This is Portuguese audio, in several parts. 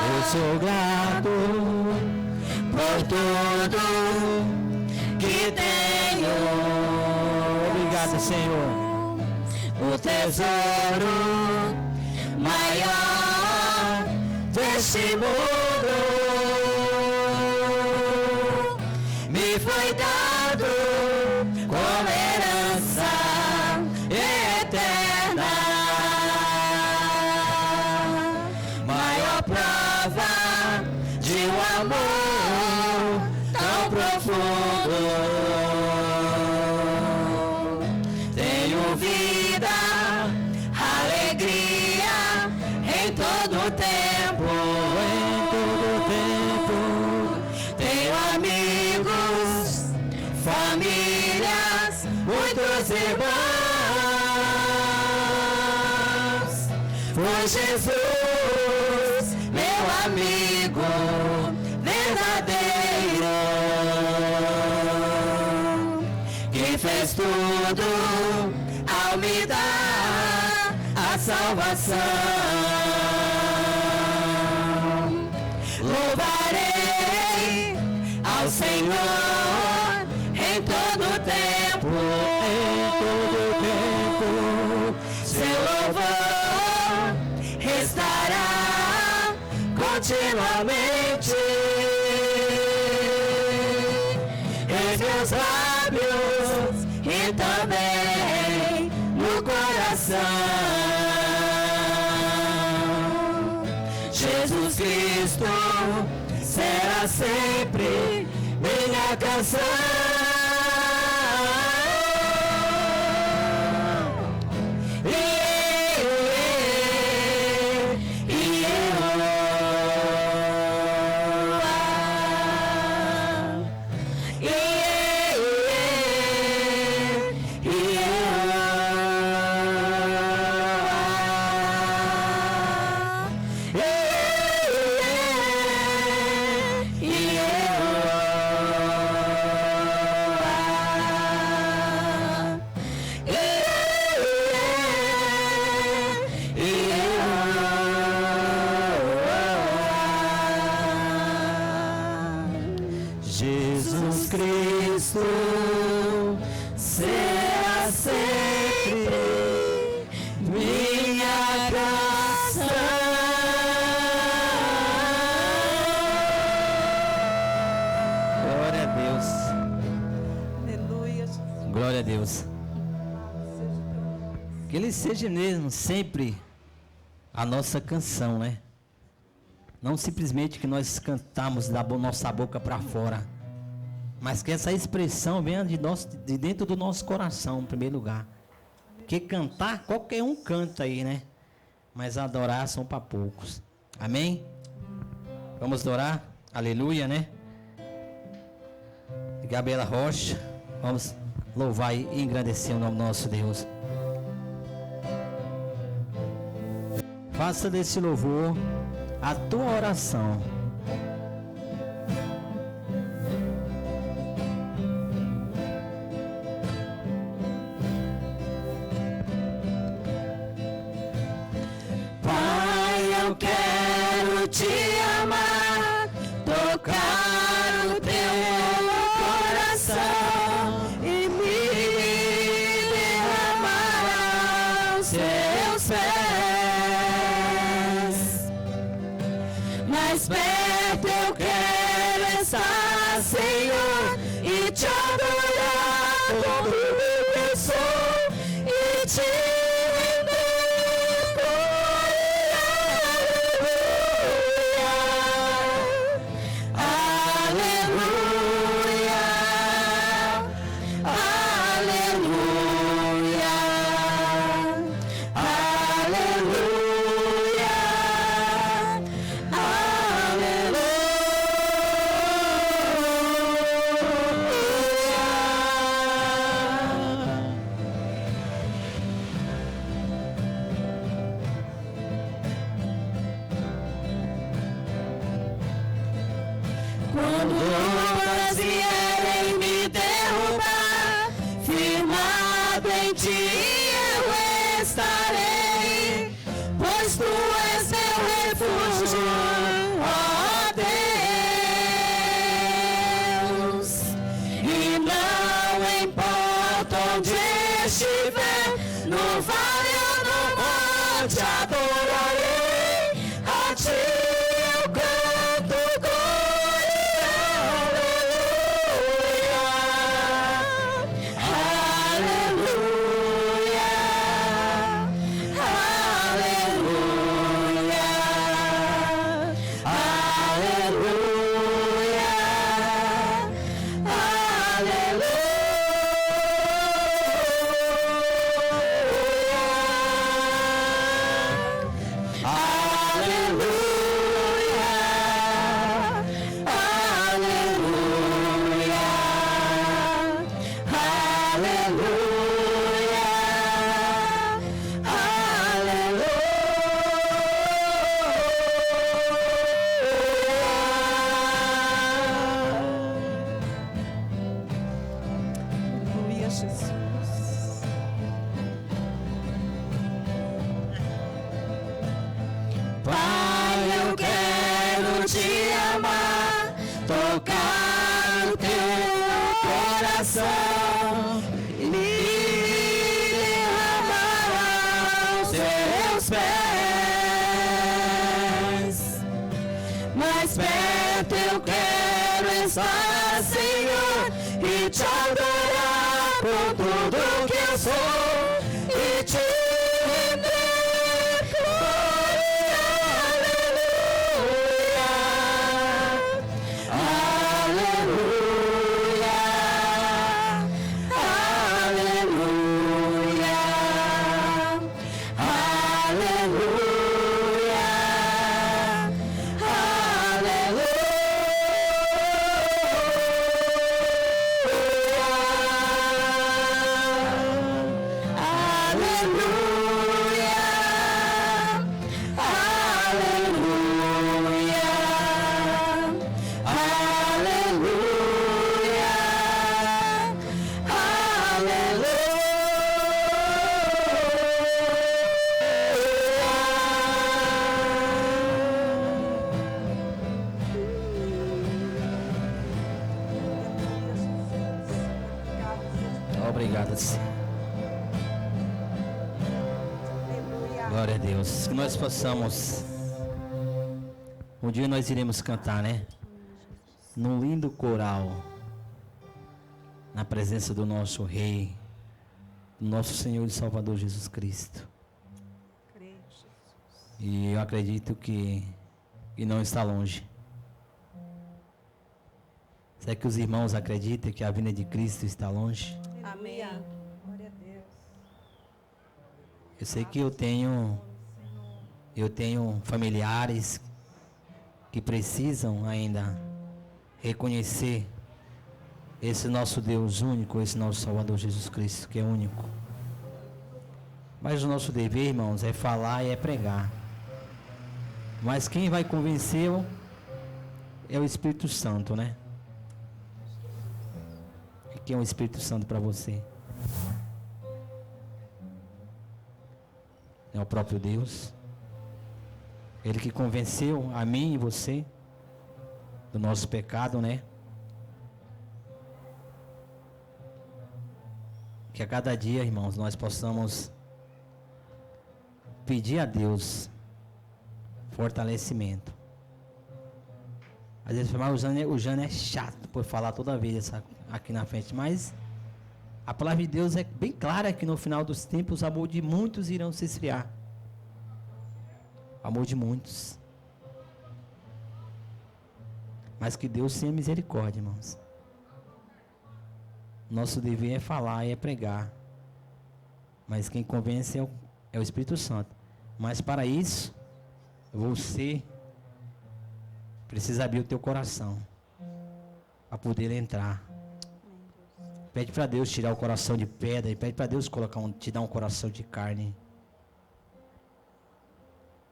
Eu sou grato por tudo que tenho. Obrigado, Senhor. O tesouro maior deste mundo me foi dado como herança eterna. Maior prova de um amor tão profundo. Tenho vida, alegria em todo tempo. Em todo tempo. Tenho amigos, famílias, muitos irmãos. Foi Jesus, meu amigo verdadeiro, que fez tudo ao me dar a salvação. Louvarei ao Senhor em todo tempo. Em todo tempo, seu louvor estará continuamente em meus lábios e também no coração. Jesus Cristo será sempre minha canção. Jesus Cristo será sempre minha canção. Glória a Deus. Aleluia. Glória a Deus. Que Ele seja mesmo sempre a nossa canção, né? Não simplesmente que nós cantamos da nossa boca para fora, mas que essa expressão venha de dentro do nosso coração, em primeiro lugar. Porque cantar, qualquer um canta aí, né? Mas adorar são para poucos. Amém? Vamos adorar? Aleluia, né? Gabriela Rocha, vamos louvar e engrandecer o nome do nosso Deus. Faça desse louvor a tua oração. Pai, eu quero te amar, tocar o teu coração e me derramar aos seus pés. Mais perto eu quero estar, Senhor, e te adorar como eu sou e te render aleluia, aleluia, aleluia, quando ondas vierem me derrubar, firmado em ti eu estarei, pois tu és meu refúgio, estar, Senhor, e te adorar com tudo que eu sou e te render glória, aleluia, aleluia, aleluia, Obrigado, Senhor. Glória a Deus. Que nós possamos. Um dia nós iremos cantar, né? Num lindo coral. Na presença do nosso Rei. Do nosso Senhor e Salvador Jesus Cristo. E eu acredito que não está longe. Será que os irmãos acreditam que a vinda de Cristo está longe? Amém. Glória a Deus. Eu sei que eu tenho familiares que precisam ainda reconhecer esse nosso Deus único, esse nosso Salvador Jesus Cristo, que é único. Mas o nosso dever, irmãos, é falar e é pregar. Mas quem vai convencê-lo é o Espírito Santo, né? E quem é o Espírito Santo para você? É o próprio Deus. Ele que convenceu a mim e você do nosso pecado, né? Que a cada dia, irmãos, nós possamos pedir a Deus fortalecimento. Às vezes o Jânio é chato por falar toda vez aqui na frente, mas a palavra de Deus é bem clara que no final dos tempos o amor de muitos irão se esfriar. O amor de muitos. Mas que Deus tenha misericórdia, irmãos. Nosso dever é falar e é pregar. Mas quem convence é o Espírito Santo. Mas para isso, você precisa abrir o teu coração para poder entrar. Pede para Deus tirar o coração de pedra e pede para Deus te dar um coração de carne.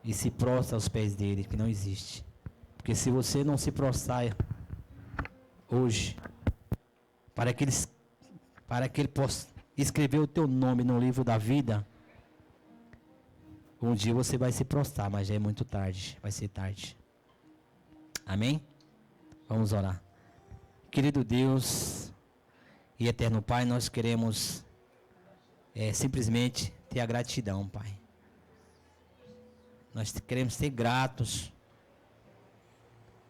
E se prostra aos pés dele, que não existe. Porque se você não se prostrar hoje, para que ele possa escrever o teu nome no livro da vida, um dia você vai se prostrar, mas já é muito tarde, vai ser tarde. Amém? Vamos orar. Querido Deus e eterno Pai, nós queremos simplesmente ter a gratidão, Pai. Nós queremos ser gratos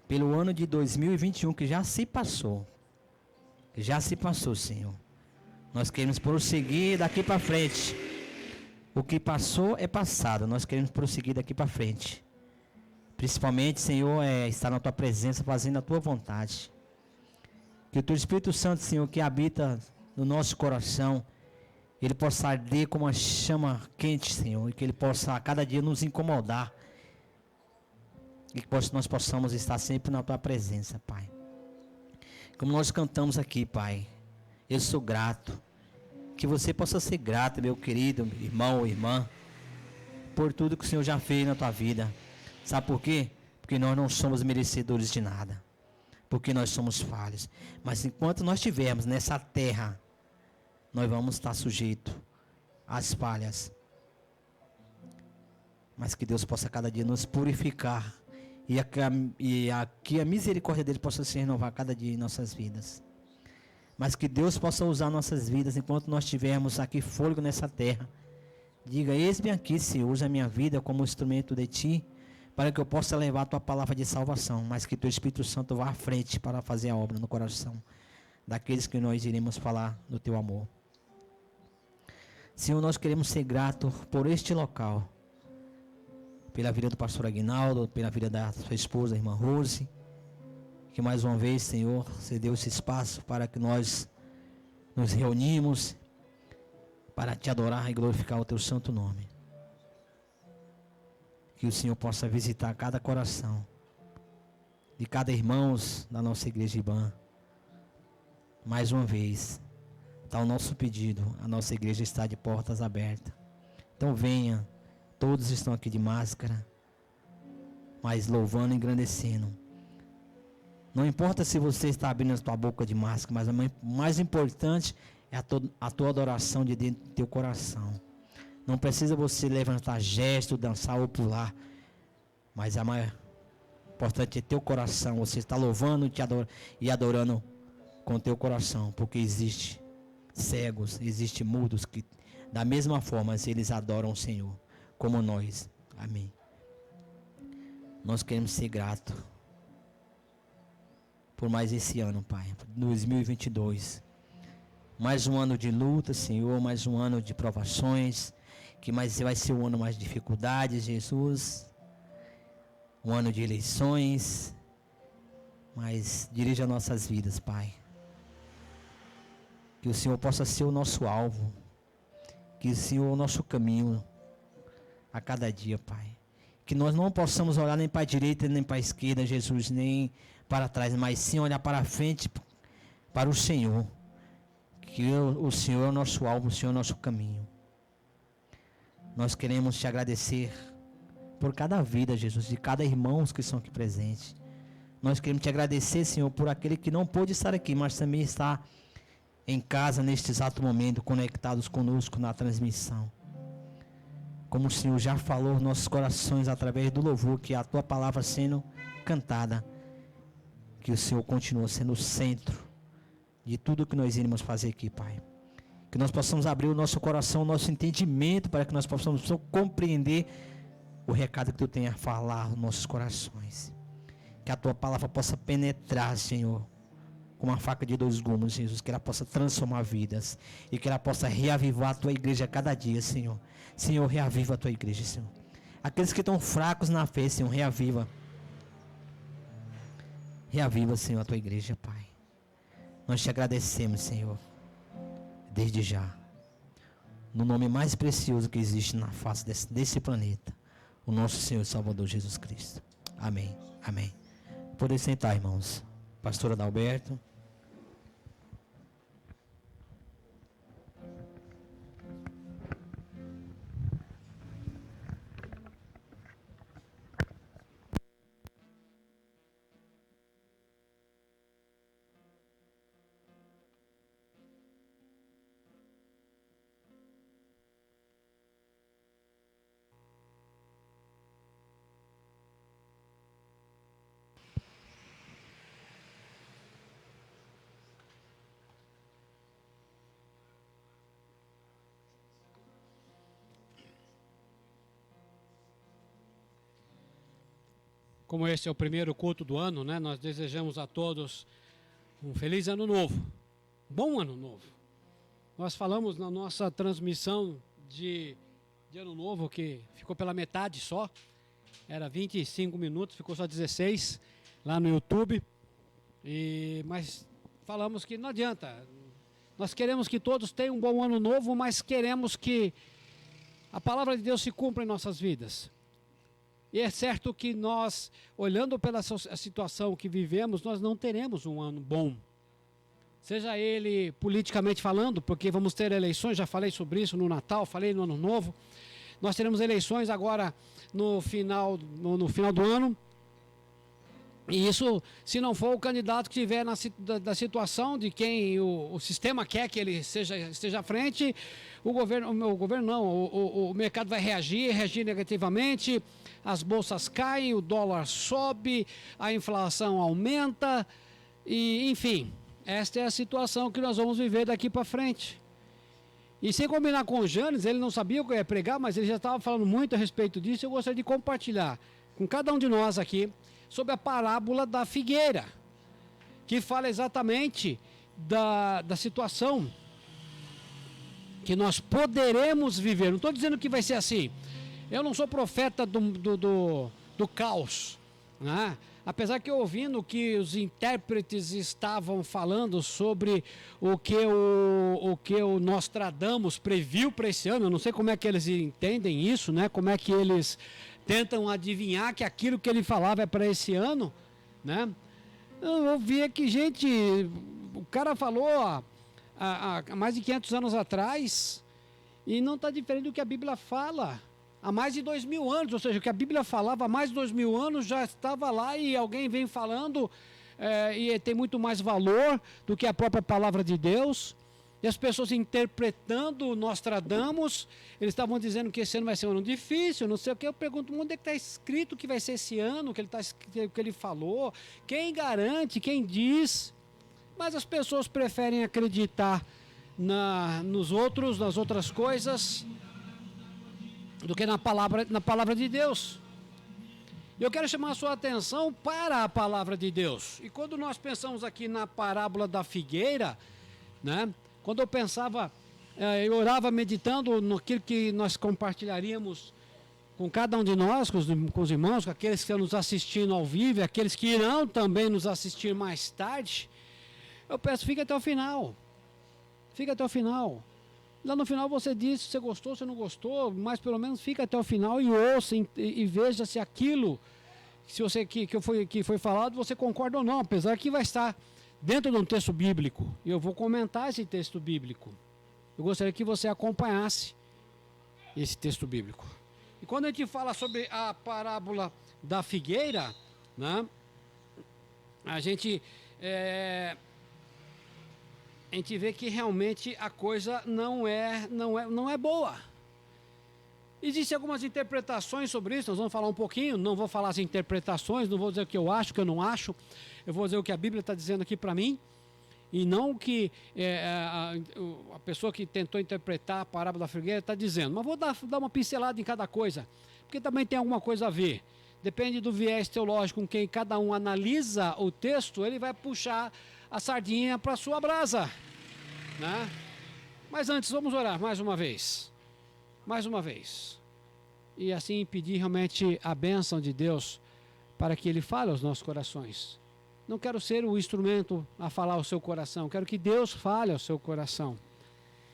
pelo ano de 2021 que já se passou. Já se passou, Senhor. Nós queremos prosseguir daqui para frente. O que passou é passado. Nós queremos prosseguir daqui para frente. Principalmente, Senhor, estar na Tua presença, fazendo a Tua vontade. Que o Teu Espírito Santo, Senhor, que habita no nosso coração, ele possa arder como uma chama quente, Senhor. E que ele possa a cada dia nos incomodar. E que nós possamos estar sempre na Tua presença, Pai. Como nós cantamos aqui, Pai, eu sou grato. Que você possa ser grato, meu querido irmão ou irmã, por tudo que o Senhor já fez na tua vida. Sabe por quê? Porque nós não somos merecedores de nada. Porque nós somos falhos. Mas enquanto nós estivermos nessa terra, nós vamos estar sujeitos às falhas. Mas que Deus possa cada dia nos purificar. E que a misericórdia dele possa se renovar cada dia em nossas vidas. Mas que Deus possa usar nossas vidas enquanto nós tivermos aqui fôlego nessa terra. Diga, eis-me aqui, Senhor, usa a minha vida como instrumento de Ti, para que eu possa levar a tua palavra de salvação, mas que teu Espírito Santo vá à frente para fazer a obra no coração daqueles que nós iremos falar do teu amor. Senhor, nós queremos ser gratos por este local, pela vida do pastor Aguinaldo, pela vida da sua esposa, a irmã Rose, que mais uma vez, Senhor, você deu esse espaço para que nós nos reunimos para te adorar e glorificar o teu santo nome. Que o Senhor possa visitar cada coração de cada irmão da nossa igreja IBAN. Mais uma vez, está o nosso pedido, a nossa igreja está de portas abertas. Então venha, todos estão aqui de máscara, mas louvando e engrandecendo. Não importa se você está abrindo a tua boca de máscara, mas o mais importante é a tua adoração de dentro do teu coração. Não precisa você levantar gesto, dançar ou pular, mas a mais importante é teu coração. Você está louvando e adorando com teu coração, porque existe cegos, existe mudos que da mesma forma eles adoram o Senhor, como nós. Amém. Nós queremos ser gratos por mais esse ano, Pai, 2022. Mais um ano de luta, Senhor, mais um ano de provações, que mais vai ser um ano mais de dificuldades, Jesus. Um ano de eleições, mas dirija nossas vidas, Pai. Que o Senhor possa ser o nosso alvo, que o Senhor o nosso caminho a cada dia, Pai. Que nós não possamos olhar nem para a direita, nem para a esquerda, Jesus, nem para trás, mas sim olhar para frente, para o Senhor. Que o Senhor é o nosso alvo, o Senhor é o nosso caminho. Nós queremos te agradecer por cada vida, Jesus, de cada irmão que estão aqui presentes. Nós queremos te agradecer, Senhor, por aquele que não pôde estar aqui, mas também está em casa neste exato momento, conectados conosco na transmissão. Como o Senhor já falou, nossos corações através do louvor, que é a tua palavra sendo cantada, que o Senhor continua sendo o centro de tudo que nós iremos fazer aqui, Pai. Que nós possamos abrir o nosso coração, o nosso entendimento, para que nós possamos compreender o recado que tu tem a falar nos nossos corações. Que a tua palavra possa penetrar, Senhor, com uma faca de dois gumes, Jesus. Que ela possa transformar vidas. E que ela possa reavivar a tua igreja a cada dia, Senhor. Senhor, reaviva a tua igreja, Senhor. Aqueles que estão fracos na fé, Senhor, reaviva. Reaviva, Senhor, a tua igreja, Pai. Nós te agradecemos, Senhor, desde já. No nome mais precioso que existe na face desse planeta. O nosso Senhor e Salvador Jesus Cristo. Amém. Amém. Podem sentar, irmãos. Pastora Adalberto. Como esse é o primeiro culto do ano, né, nós desejamos a todos um feliz ano novo, bom ano novo. Nós falamos na nossa transmissão de ano novo, que ficou pela metade só, era 25 minutos, ficou só 16 lá no YouTube, mas falamos que não adianta, nós queremos que todos tenham um bom ano novo, mas queremos que a palavra de Deus se cumpra em nossas vidas. E é certo que nós, olhando pela situação que vivemos, nós não teremos um ano bom. Seja ele politicamente falando, porque vamos ter eleições, já falei sobre isso no Natal, falei no Ano Novo. Nós teremos eleições agora no final do ano. E isso, se não for o candidato que estiver da situação de quem o sistema quer que ele esteja à frente, o mercado vai reagir negativamente, as bolsas caem, o dólar sobe, a inflação aumenta, e enfim, esta é a situação que nós vamos viver daqui para frente. E sem combinar com o Janes, ele não sabia o que eu ia pregar, mas ele já estava falando muito a respeito disso, eu gostaria de compartilhar com cada um de nós aqui sobre a parábola da figueira, que fala exatamente da situação que nós poderemos viver. Não estou dizendo que vai ser assim. Eu não sou profeta do caos, né? Apesar que eu ouvindo que os intérpretes estavam falando sobre o que o Nostradamus previu para esse ano, eu não sei como é que eles entendem isso, né? Como é que eles tentam adivinhar que aquilo que ele falava é para esse ano, né? Eu ouvi que, gente, o cara falou há mais de 500 anos atrás e não está diferente do que a Bíblia fala. Há mais de 2000 anos, ou seja, o que a Bíblia falava há mais de 2000 anos já estava lá e alguém vem falando e tem muito mais valor do que a própria palavra de Deus. E as pessoas interpretando o Nostradamus, eles estavam dizendo que esse ano vai ser um ano difícil, não sei o que. Eu pergunto, onde é que está escrito que vai ser esse ano, que ele falou? Quem garante, quem diz? Mas as pessoas preferem acreditar nas outras coisas, do que na palavra de Deus. Eu quero chamar a sua atenção para a palavra de Deus. E quando nós pensamos aqui na parábola da figueira, né? Quando eu pensava, eu orava meditando naquilo que nós compartilharíamos com cada um de nós, com os irmãos, com aqueles que estão nos assistindo ao vivo, aqueles que irão também nos assistir mais tarde, eu peço, fique até o final. Fique até o final. Lá no final você diz se você gostou, se não gostou, mas pelo menos fica até o final e ouça e veja se aquilo que foi falado você concorda ou não, apesar que vai estar dentro de um texto bíblico. E eu vou comentar esse texto bíblico. Eu gostaria que você acompanhasse esse texto bíblico. E quando a gente fala sobre a parábola da figueira, né, a gente vê que realmente a coisa não é boa. Existem algumas interpretações sobre isso, nós vamos falar um pouquinho, não vou falar as interpretações, não vou dizer o que eu acho, o que eu não acho, eu vou dizer o que a Bíblia está dizendo aqui para mim, e não o que a pessoa que tentou interpretar a parábola da figueira está dizendo. Mas vou dar uma pincelada em cada coisa, porque também tem alguma coisa a ver. Depende do viés teológico com quem cada um analisa o texto, ele vai puxar a sardinha para a sua brasa, né? Mas antes, vamos orar mais uma vez, e assim pedir realmente a bênção de Deus para que Ele fale aos nossos corações. Não quero ser o instrumento a falar ao seu coração, quero que Deus fale ao seu coração,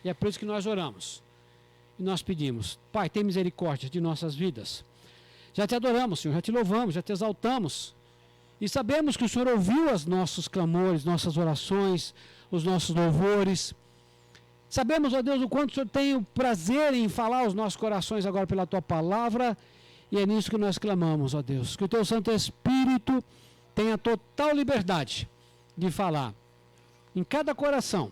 e é por isso que nós oramos, e nós pedimos, Pai, tem misericórdia de nossas vidas. Já te adoramos, Senhor, já te louvamos, já te exaltamos, e sabemos que o Senhor ouviu os nossos clamores, nossas orações, os nossos louvores. Sabemos, ó Deus, o quanto o Senhor tem o prazer em falar aos nossos corações agora pela Tua palavra, e é nisso que nós clamamos, ó Deus, que o Teu Santo Espírito tenha total liberdade de falar em cada coração,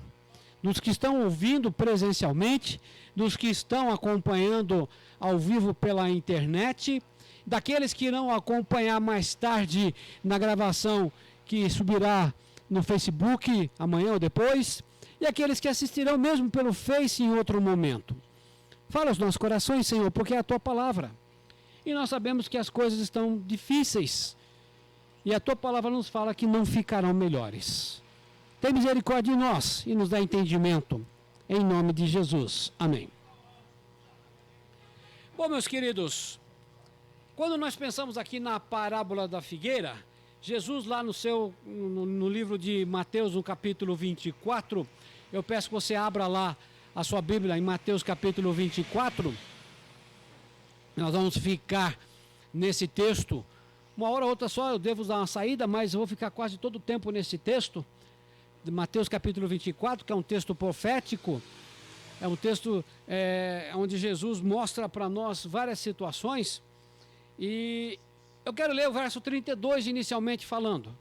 dos que estão ouvindo presencialmente, dos que estão acompanhando ao vivo pela internet, daqueles que irão acompanhar mais tarde na gravação que subirá no Facebook amanhã ou depois, e aqueles que assistirão mesmo pelo Face em outro momento. Fala aos nossos corações, Senhor, porque é a Tua palavra. E nós sabemos que as coisas estão difíceis, e a Tua palavra nos fala que não ficarão melhores. Tem misericórdia de nós e nos dá entendimento. Em nome de Jesus. Amém. Bom, meus queridos, quando nós pensamos aqui na parábola da figueira, Jesus lá no livro de Mateus, no capítulo 24, eu peço que você abra lá a sua Bíblia em Mateus capítulo 24. Nós vamos ficar nesse texto, uma hora ou outra só, eu devo dar uma saída, mas eu vou ficar quase todo o tempo nesse texto, de Mateus capítulo 24, que é um texto profético, é um texto onde Jesus mostra para nós várias situações, e eu quero ler o verso 32 inicialmente falando.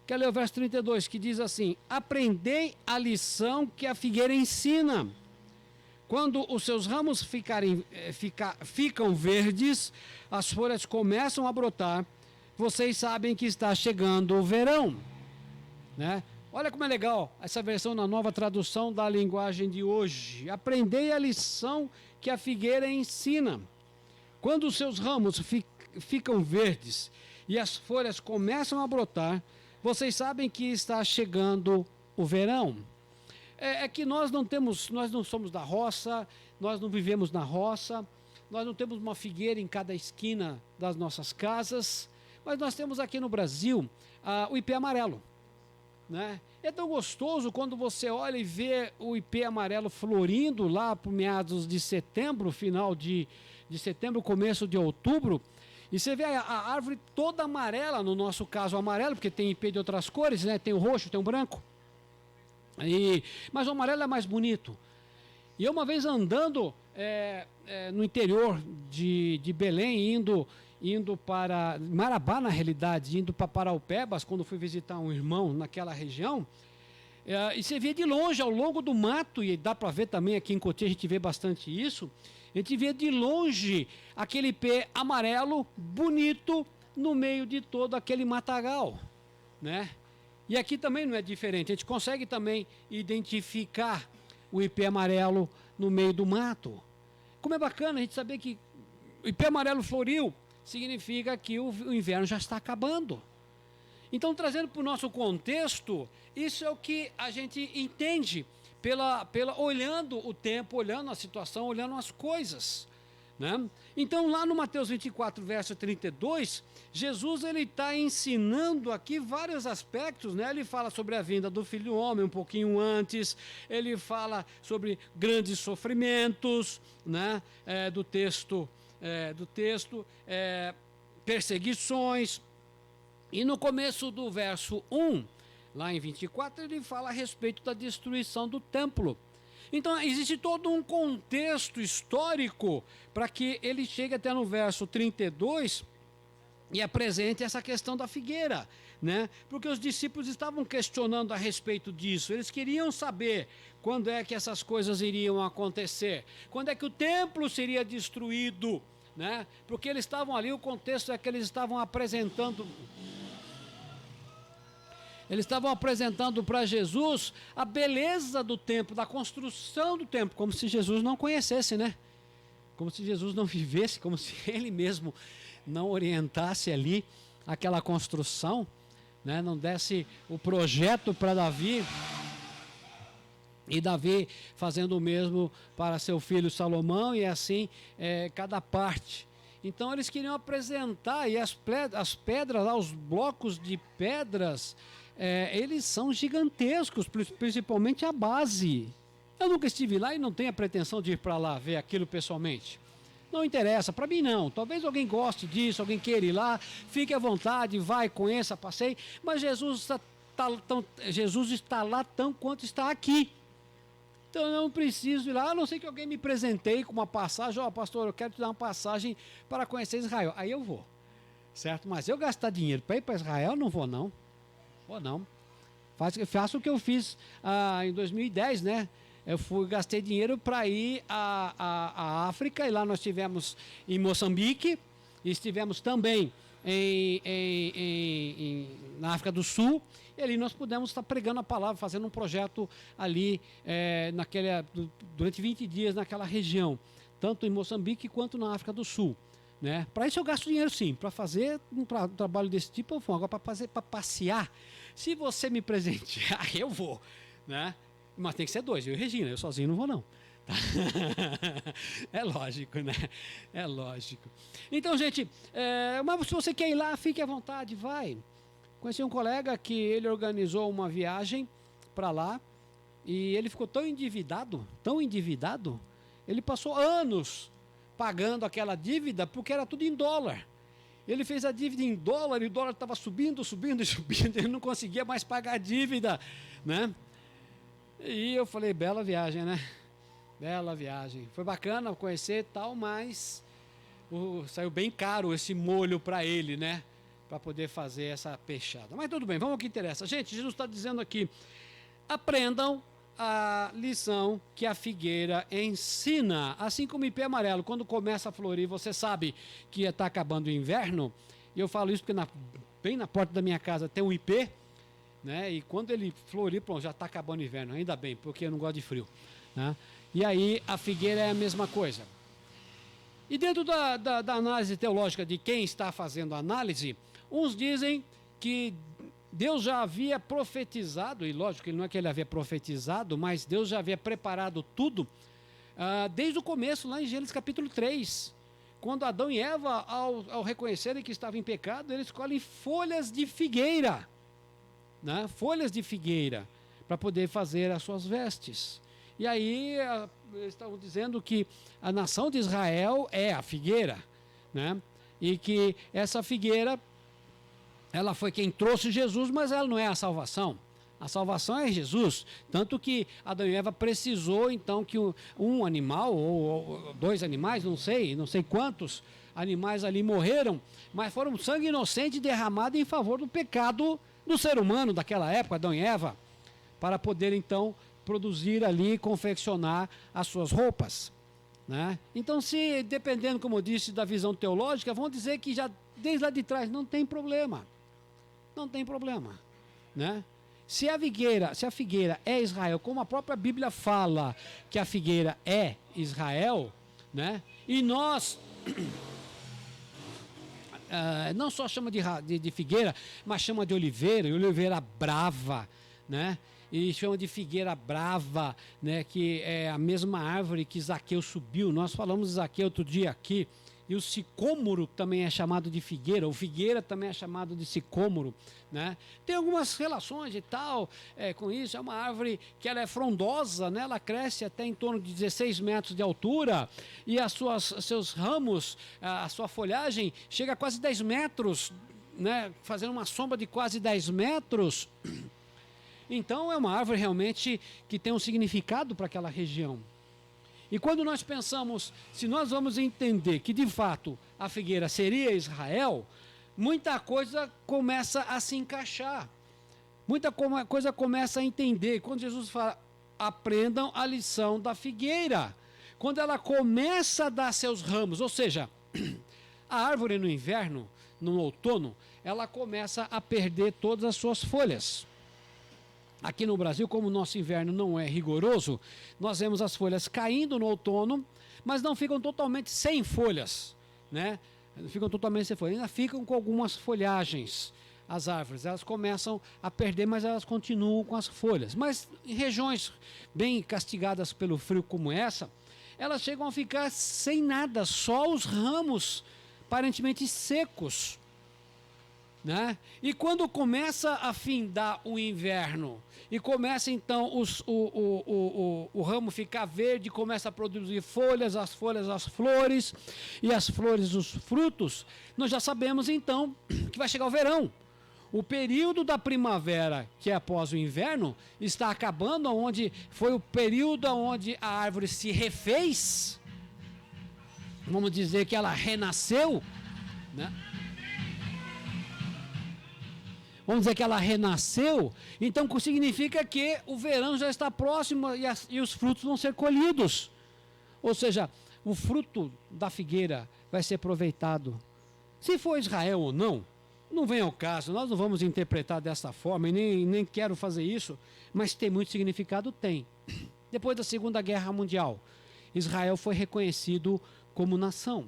Quero ler o verso 32 que diz assim: aprendei a lição que a figueira ensina. Quando os seus ramos ficam verdes, as folhas começam a brotar, vocês sabem que está chegando o verão. Né? Olha como é legal essa versão na nova tradução da linguagem de hoje. Aprendei a lição que a figueira ensina. Quando os seus ramos ficam verdes e as folhas começam a brotar, vocês sabem que está chegando o verão. É que nós não somos da roça, nós não vivemos na roça, nós não temos uma figueira em cada esquina das nossas casas, mas nós temos aqui no Brasil o ipê amarelo, né? É tão gostoso quando você olha e vê o ipê amarelo florindo lá por meados de setembro, final de setembro, começo de outubro, e você vê a árvore toda amarela, no nosso caso amarelo, porque tem ipê de outras cores, né? Tem o roxo, tem o branco, mas o amarelo é mais bonito. E eu uma vez andando no interior de Belém, indo para Marabá, na realidade, indo para Paraupebas, quando fui visitar um irmão naquela região, e você vê de longe, ao longo do mato, e dá para ver também aqui em Cotia, a gente vê bastante isso, a gente vê de longe aquele pé amarelo, bonito, no meio de todo aquele matagal, né? E aqui também não é diferente, a gente consegue também identificar o ipê amarelo no meio do mato. Como é bacana a gente saber que o ipê amarelo floriu, significa que o inverno já está acabando. Então, trazendo para o nosso contexto, isso é o que a gente entende olhando o tempo, olhando a situação, olhando as coisas, né? Então, lá no Mateus 24, verso 32, Jesus está ensinando aqui vários aspectos, né? Ele fala sobre a vinda do Filho do Homem um pouquinho antes, ele fala sobre grandes sofrimentos, né? do texto, perseguições, e no começo do verso 1, lá em 24, ele fala a respeito da destruição do templo. Então, existe todo um contexto histórico para que ele chegue até no verso 32 e apresente essa questão da figueira, né? Porque os discípulos estavam questionando a respeito disso, eles queriam saber quando é que essas coisas iriam acontecer, quando é que o templo seria destruído, né? Porque eles estavam ali, o contexto é que eles estavam apresentando para Jesus a beleza do templo, da construção do templo, como se Jesus não conhecesse, né? Como se Jesus não vivesse, como se ele mesmo não orientasse ali aquela construção, né? Não desse o projeto para Davi, e Davi fazendo o mesmo para seu filho Salomão, e assim cada parte. Então eles queriam apresentar, e as pedras lá, os blocos de pedras, eles são gigantescos, principalmente a base. Eu nunca estive lá e não tenho a pretensão de ir para lá ver aquilo pessoalmente. Não interessa, para mim não. Talvez alguém goste disso, alguém queira ir lá, fique à vontade, vai, conheça, passeie. Mas Jesus está lá tão quanto está aqui. Então eu não preciso ir lá, a não ser que alguém me presenteie com uma passagem. Pastor, eu quero te dar uma passagem para conhecer Israel. Aí eu vou, certo? Mas eu gastar dinheiro para ir para Israel, não vou não. Não. Faço o que eu fiz em 2010, né? Gastei dinheiro para ir à África, e lá nós estivemos em Moçambique, e estivemos também na África do Sul, e ali nós pudemos estar pregando a palavra, fazendo um projeto ali durante 20 dias naquela região, tanto em Moçambique quanto na África do Sul. Né? Para isso eu gasto dinheiro sim, para fazer um trabalho desse tipo eu vou. Agora para passear, se você me presentear, eu vou, né? Mas tem que ser dois, eu e Regina, eu sozinho não vou não. É lógico, né? É lógico. Então, gente, mas se você quer ir lá, fique à vontade, vai. Conheci um colega que ele organizou uma viagem para lá, e ele ficou tão endividado, ele passou anos pagando aquela dívida, porque era tudo em dólar. Ele fez a dívida em dólar, e o dólar estava subindo, ele não conseguia mais pagar a dívida, né? E eu falei, bela viagem, né? Bela viagem. Foi bacana conhecer e tal, mas saiu bem caro esse molho para ele, né? Para poder fazer essa peixada. Mas tudo bem, vamos ao que interessa. Gente, Jesus está dizendo aqui, aprendam a lição que a figueira ensina. Assim como o ipê amarelo, quando começa a florir, você sabe que está acabando o inverno. E eu falo isso porque bem na porta da minha casa tem um ipê, né? E quando ele florir, pronto, já está acabando o inverno. Ainda bem, porque eu não gosto de frio, né? E aí a figueira é a mesma coisa. E dentro da análise teológica de quem está fazendo a análise, uns dizem que Deus já havia profetizado, e lógico que não é que ele havia profetizado, mas Deus já havia preparado tudo, desde o começo, lá em Gênesis capítulo 3, quando Adão e Eva, ao reconhecerem que estavam em pecado, eles escolhem folhas de figueira, né? Folhas de figueira, para poder fazer as suas vestes. E aí eles estavam dizendo que a nação de Israel é a figueira, né? E que essa figueira, ela foi quem trouxe Jesus, mas ela não é a salvação. A salvação é Jesus. Tanto que Adão e Eva precisou, então, que um animal, ou dois animais, não sei quantos animais ali morreram, mas foram sangue inocente derramado em favor do pecado do ser humano daquela época, Adão e Eva, para poder, então, produzir ali, confeccionar as suas roupas, né? Então, se dependendo, como eu disse, da visão teológica, vão dizer que já desde lá de trás não tem problema. Não tem problema, né? Se a figueira é Israel, como a própria Bíblia fala que a figueira é Israel, né? E nós não só chama de figueira, mas chama de oliveira, e oliveira brava, né? E chama de figueira brava, né? Que é a mesma árvore que Zaqueu subiu. Nós falamos de Zaqueu outro dia aqui. E o sicômoro também é chamado de figueira, o figueira também é chamado de sicômoro, né? Tem algumas relações e tal com isso. É uma árvore que ela é frondosa, né? Ela cresce até em torno de 16 metros de altura e seus ramos, a sua folhagem chega a quase 10 metros, né? Fazendo uma sombra de quase 10 metros. Então é uma árvore realmente que tem um significado para aquela região. E quando nós pensamos, se nós vamos entender que de fato a figueira seria Israel, muita coisa começa a se encaixar, muita coisa começa a entender. Quando Jesus fala, aprendam a lição da figueira, quando ela começa a dar seus ramos, ou seja, a árvore no inverno, no outono, ela começa a perder todas as suas folhas. Aqui no Brasil, como o nosso inverno não é rigoroso, nós vemos as folhas caindo no outono, mas não ficam totalmente sem folhas, né? Não ficam totalmente sem folhas, ainda ficam com algumas folhagens. As árvores, elas começam a perder, mas elas continuam com as folhas. Mas em regiões bem castigadas pelo frio como essa, elas chegam a ficar sem nada, só os ramos aparentemente secos, né? E quando começa a findar o inverno e começa então o ramo ficar verde, começa a produzir folhas as flores, e as flores os frutos, nós já sabemos então que vai chegar o verão. O período da primavera, que é após o inverno, está acabando, onde foi o período onde a árvore se refez, vamos dizer que ela renasceu, né? Vamos dizer que ela renasceu, então significa que o verão já está próximo e os frutos vão ser colhidos. Ou seja, o fruto da figueira vai ser aproveitado. Se for Israel ou não vem ao caso, nós não vamos interpretar dessa forma, e nem quero fazer isso, mas tem muito significado, tem. Depois da Segunda Guerra Mundial, Israel foi reconhecido como nação.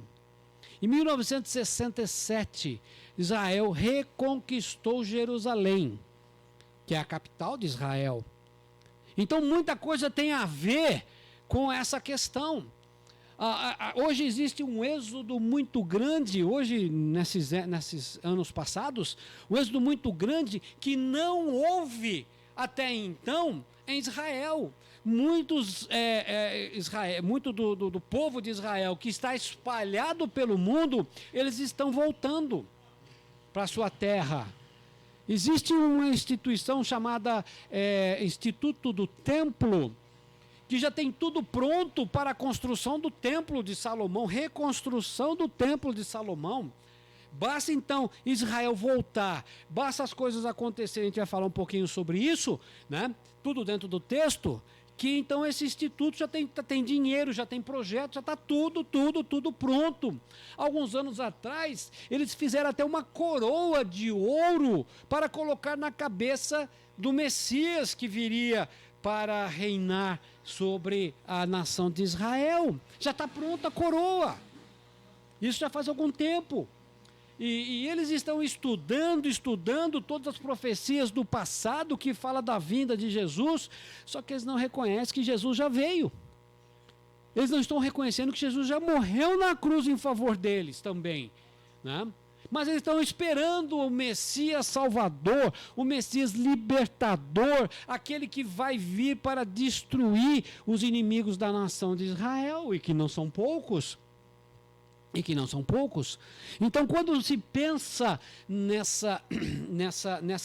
Em 1967, Israel reconquistou Jerusalém, que é a capital de Israel. Então, muita coisa tem a ver com essa questão. Hoje existe um êxodo muito grande, hoje, nesses anos passados, um êxodo muito grande que não houve até então em Israel. Muito do povo de Israel que está espalhado pelo mundo, eles estão voltando para a sua terra. Existe uma instituição chamada Instituto do Templo, que já tem tudo pronto para a construção do Templo de Salomão, reconstrução do Templo de Salomão. Basta então Israel voltar, basta as coisas acontecerem, a gente vai falar um pouquinho sobre isso, né? Tudo dentro do texto, que então esse instituto já tem dinheiro, já tem projeto, já está tudo pronto. Alguns anos atrás, eles fizeram até uma coroa de ouro para colocar na cabeça do Messias que viria para reinar sobre a nação de Israel. Já está pronta a coroa. Isso já faz algum tempo. E eles estão estudando todas as profecias do passado que fala da vinda de Jesus, só que eles não reconhecem que Jesus já veio. Eles não estão reconhecendo que Jesus já morreu na cruz em favor deles também, né? Mas eles estão esperando o Messias Salvador, o Messias Libertador, aquele que vai vir para destruir os inimigos da nação de Israel, e que não são poucos. Então, quando se pensa nessa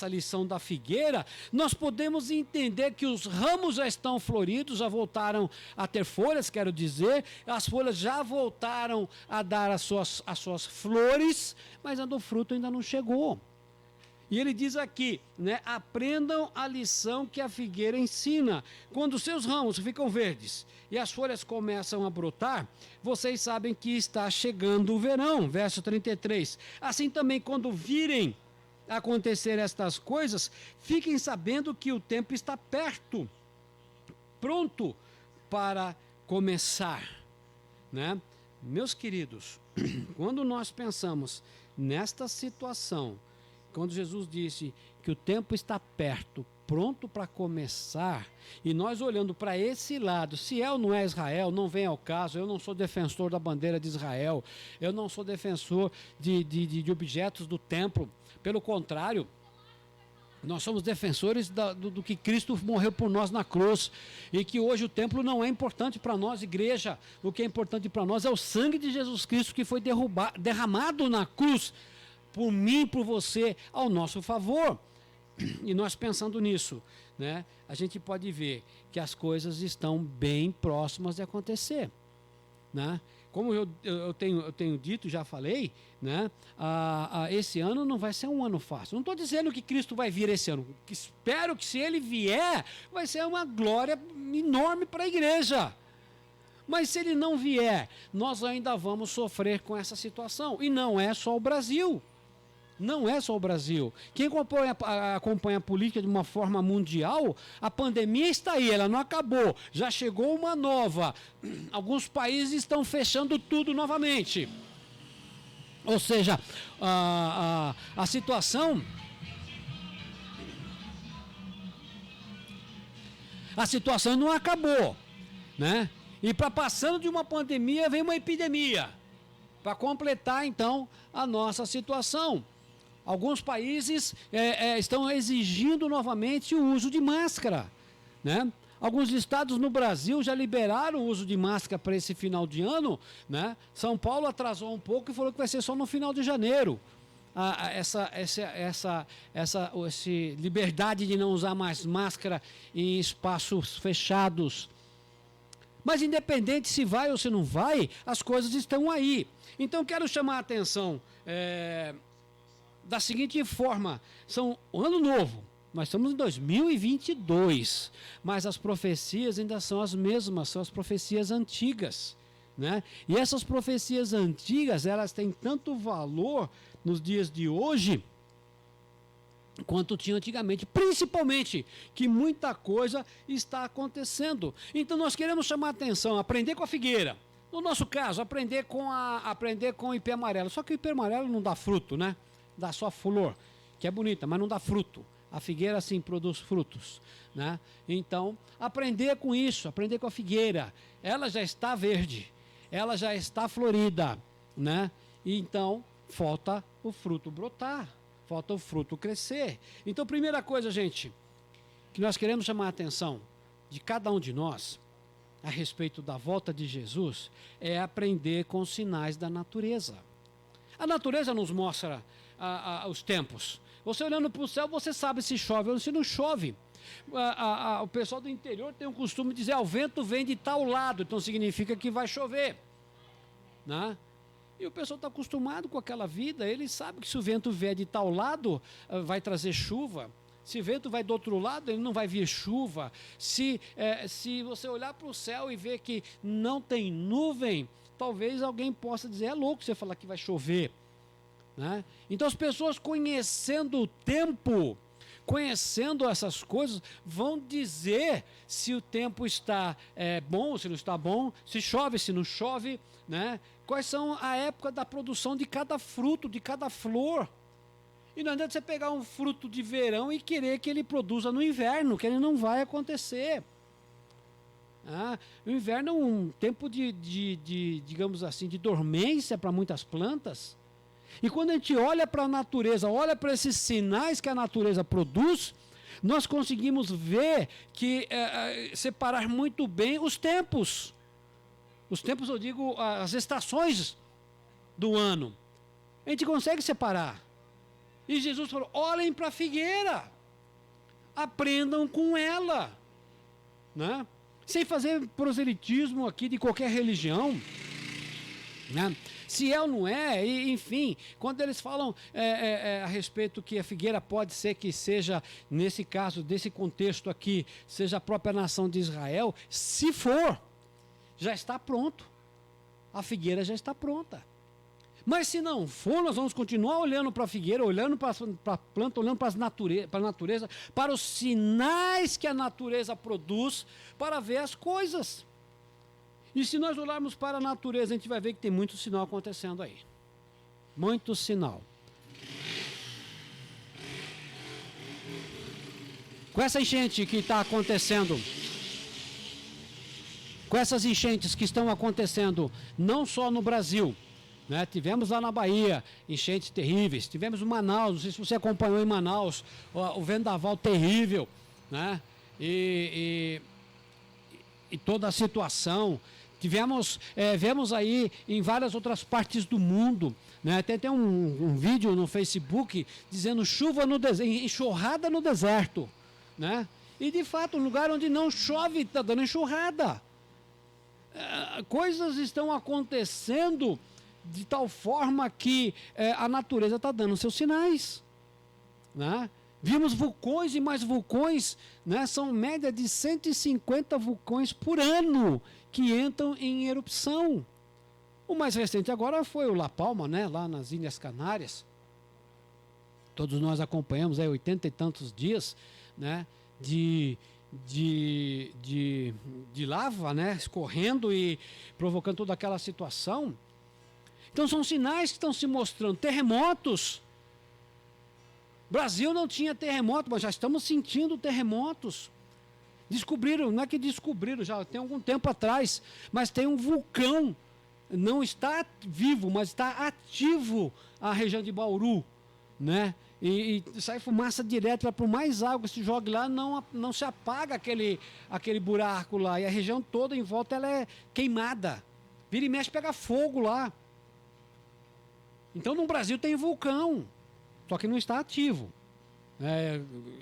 lição da figueira, nós podemos entender que os ramos já estão floridos, já voltaram a ter folhas, quero dizer, as folhas já voltaram a dar as suas flores, mas o fruto ainda não chegou. E ele diz aqui, né, aprendam a lição que a figueira ensina. Quando seus ramos ficam verdes e as folhas começam a brotar, vocês sabem que está chegando o verão. Verso 33. Assim também, quando virem acontecer estas coisas, fiquem sabendo que o tempo está perto, pronto para começar, né? Meus queridos, quando nós pensamos nesta situação, quando Jesus disse que o tempo está perto, pronto para começar, e nós olhando para esse lado, se é ou não é Israel, não vem ao caso. Eu não sou defensor da bandeira de Israel, eu não sou defensor de objetos do templo, pelo contrário, nós somos defensores do que Cristo morreu por nós na cruz, e que hoje o templo não é importante para nós, igreja. O que é importante para nós é o sangue de Jesus Cristo que foi derramado na cruz, por mim, por você, ao nosso favor. E nós pensando nisso, né, a gente pode ver que as coisas estão bem próximas de acontecer, né? Como eu tenho dito, já falei, né, esse ano não vai ser um ano fácil. Não estou dizendo que Cristo vai vir esse ano. Espero que, se ele vier, vai ser uma glória enorme para a igreja. Mas se ele não vier, nós ainda vamos sofrer com essa situação. E não é só o Brasil. Não é só o Brasil. Quem acompanha a política de uma forma mundial, a pandemia está aí, ela não acabou. Já chegou uma nova. Alguns países estão fechando tudo novamente. Ou seja, a situação não acabou, né? E para passando de uma pandemia, vem uma epidemia, para completar então a nossa situação. Alguns países estão exigindo novamente o uso de máscara, né? Alguns estados no Brasil já liberaram o uso de máscara para esse final de ano, né? São Paulo atrasou um pouco e falou que vai ser só no final de janeiro. Essa liberdade de não usar mais máscara em espaços fechados. Mas independente se vai ou se não vai, as coisas estão aí. Então quero chamar a atenção da seguinte forma: o ano novo, nós estamos em 2022, mas as profecias ainda são as mesmas, são as profecias antigas, né? E essas profecias antigas, elas têm tanto valor nos dias de hoje quanto tinha antigamente, principalmente que muita coisa está acontecendo. Então nós queremos chamar a atenção, aprender com a figueira. No nosso caso, aprender com o ipê amarelo. Só que o ipê amarelo não dá fruto, né? Dá só flor, que é bonita, mas não dá fruto. A figueira, sim, produz frutos, né? Então, aprender com isso, aprender com a figueira. Ela já está verde, ela já está florida, né? E então, falta o fruto brotar, falta o fruto crescer. Então, primeira coisa, gente, que nós queremos chamar a atenção de cada um de nós a respeito da volta de Jesus é aprender com os sinais da natureza. A natureza nos mostra os tempos. Você olhando para o céu, você sabe se chove ou se não chove. O pessoal do interior tem o costume de dizer: o vento vem de tal lado, então significa que vai chover, né? E o pessoal está acostumado com aquela vida, ele sabe que se o vento vier de tal lado, vai trazer chuva. Se o vento vai do outro lado, ele não vai vir chuva. Se você olhar para o céu e ver que não tem nuvem, talvez alguém possa dizer: é louco você falar que vai chover, né? Então as pessoas, conhecendo o tempo, conhecendo essas coisas, vão dizer se o tempo está bom, se não está bom, se chove, se não chove, né? quais são a época da produção de cada fruto, de cada flor. E não adianta você pegar um fruto de verão e querer que ele produza no inverno, que ele não vai acontecer. O inverno é um tempo digamos assim, de dormência para muitas plantas. E quando a gente olha para a natureza, olha para esses sinais que a natureza produz, nós conseguimos ver que separar muito bem os tempos. Os tempos, eu digo, as estações do ano. A gente consegue separar. E Jesus falou, olhem para a figueira, aprendam com ela, né? Sem fazer proselitismo aqui de qualquer religião, né? Se é ou não é, enfim, quando eles falam a respeito que a figueira pode ser que seja, nesse caso, desse contexto aqui, seja a própria nação de Israel, se for, já está pronto, a figueira já está pronta. Mas se não for, nós vamos continuar olhando para a figueira, olhando para a planta, olhando para a natureza, para os sinais que a natureza produz, para ver as coisas. E se nós olharmos para a natureza, a gente vai ver que tem muito sinal acontecendo aí. Muito sinal. Com essa enchente que está acontecendo, com essas enchentes que estão acontecendo, não só no Brasil, né? Tivemos lá na Bahia enchentes terríveis, tivemos em Manaus, não sei se você acompanhou em Manaus, o vendaval terrível, né? E toda a situação. Vemos aí em várias outras partes do mundo, né? Tem um vídeo no Facebook dizendo chuva no deserto, enxurrada no deserto, né? E de fato, um lugar onde não chove está dando enxurrada. Coisas estão acontecendo de tal forma que a natureza está dando seus sinais, né? Vimos vulcões e mais vulcões, né? São média de 150 vulcões por ano que entram em erupção. O mais recente agora foi o La Palma, né? Lá nas Ilhas Canárias. Todos nós acompanhamos aí 80 e tantos dias, né? De lava, né? Escorrendo e provocando toda aquela situação. Então são sinais que estão se mostrando. Terremotos. Brasil não tinha terremoto, mas já estamos sentindo terremotos. Descobriram, não é que descobriram, já tem algum tempo atrás, mas tem um vulcão, não está vivo, mas está ativo a região de Bauru, né? E sai fumaça direto, para mais água que se joga lá, não se apaga aquele buraco lá, e a região toda em volta ela é queimada. Vira e mexe, pega fogo lá. Então no Brasil tem vulcão, só que não está ativo,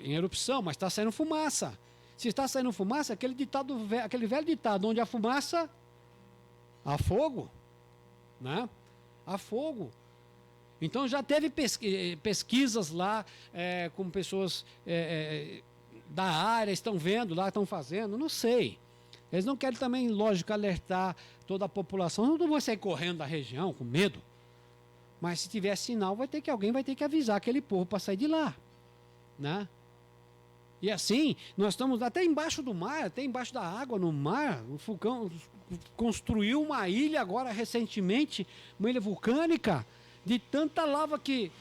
em erupção, mas está saindo fumaça. Se está saindo fumaça, aquele velho ditado, onde há fumaça, há fogo, né? Há fogo. Então já teve pesquisas lá, com pessoas da área, estão vendo lá, estão fazendo, não sei. Eles não querem também, lógico, alertar toda a população, não vão sair correndo da região com medo. Mas se tiver sinal, alguém vai ter que avisar aquele povo para sair de lá, né? E assim, nós estamos até embaixo do mar, até embaixo da água, no mar. O vulcão construiu uma ilha agora recentemente, uma ilha vulcânica, de tanta lava que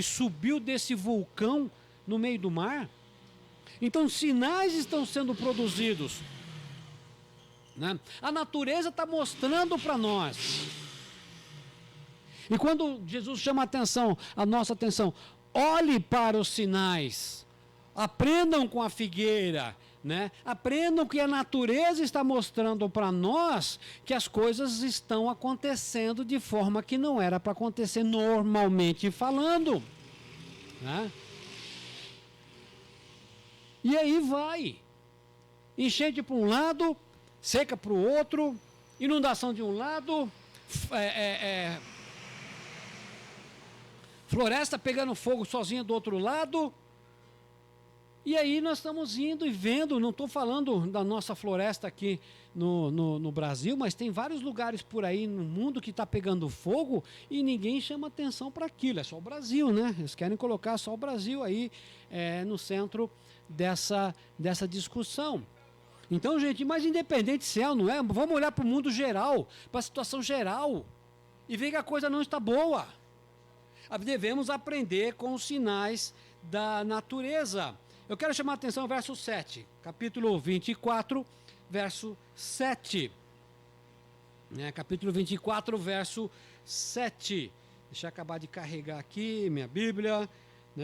subiu desse vulcão no meio do mar. Então sinais estão sendo produzidos, né? A natureza está mostrando para nós. E quando Jesus chama a nossa atenção, olhe para os sinais, aprendam com a figueira, né? Aprendam que a natureza está mostrando para nós que as coisas estão acontecendo de forma que não era para acontecer normalmente falando, né? E aí vai, enchente para um lado, seca para o outro, inundação de um lado, floresta pegando fogo sozinha do outro lado. E aí nós estamos indo e vendo, não estou falando da nossa floresta aqui no Brasil, mas tem vários lugares por aí no mundo que está pegando fogo e ninguém chama atenção para aquilo, é só o Brasil, né? Eles querem colocar só o Brasil aí no centro dessa discussão. Então, gente, mas independente se é ou não é, vamos olhar para o mundo geral, para a situação geral, e ver que a coisa não está boa. Devemos aprender com os sinais da natureza. Eu quero chamar a atenção ao verso 7, capítulo 24, verso 7. Capítulo 24, verso 7. Deixa eu acabar de carregar aqui minha Bíblia,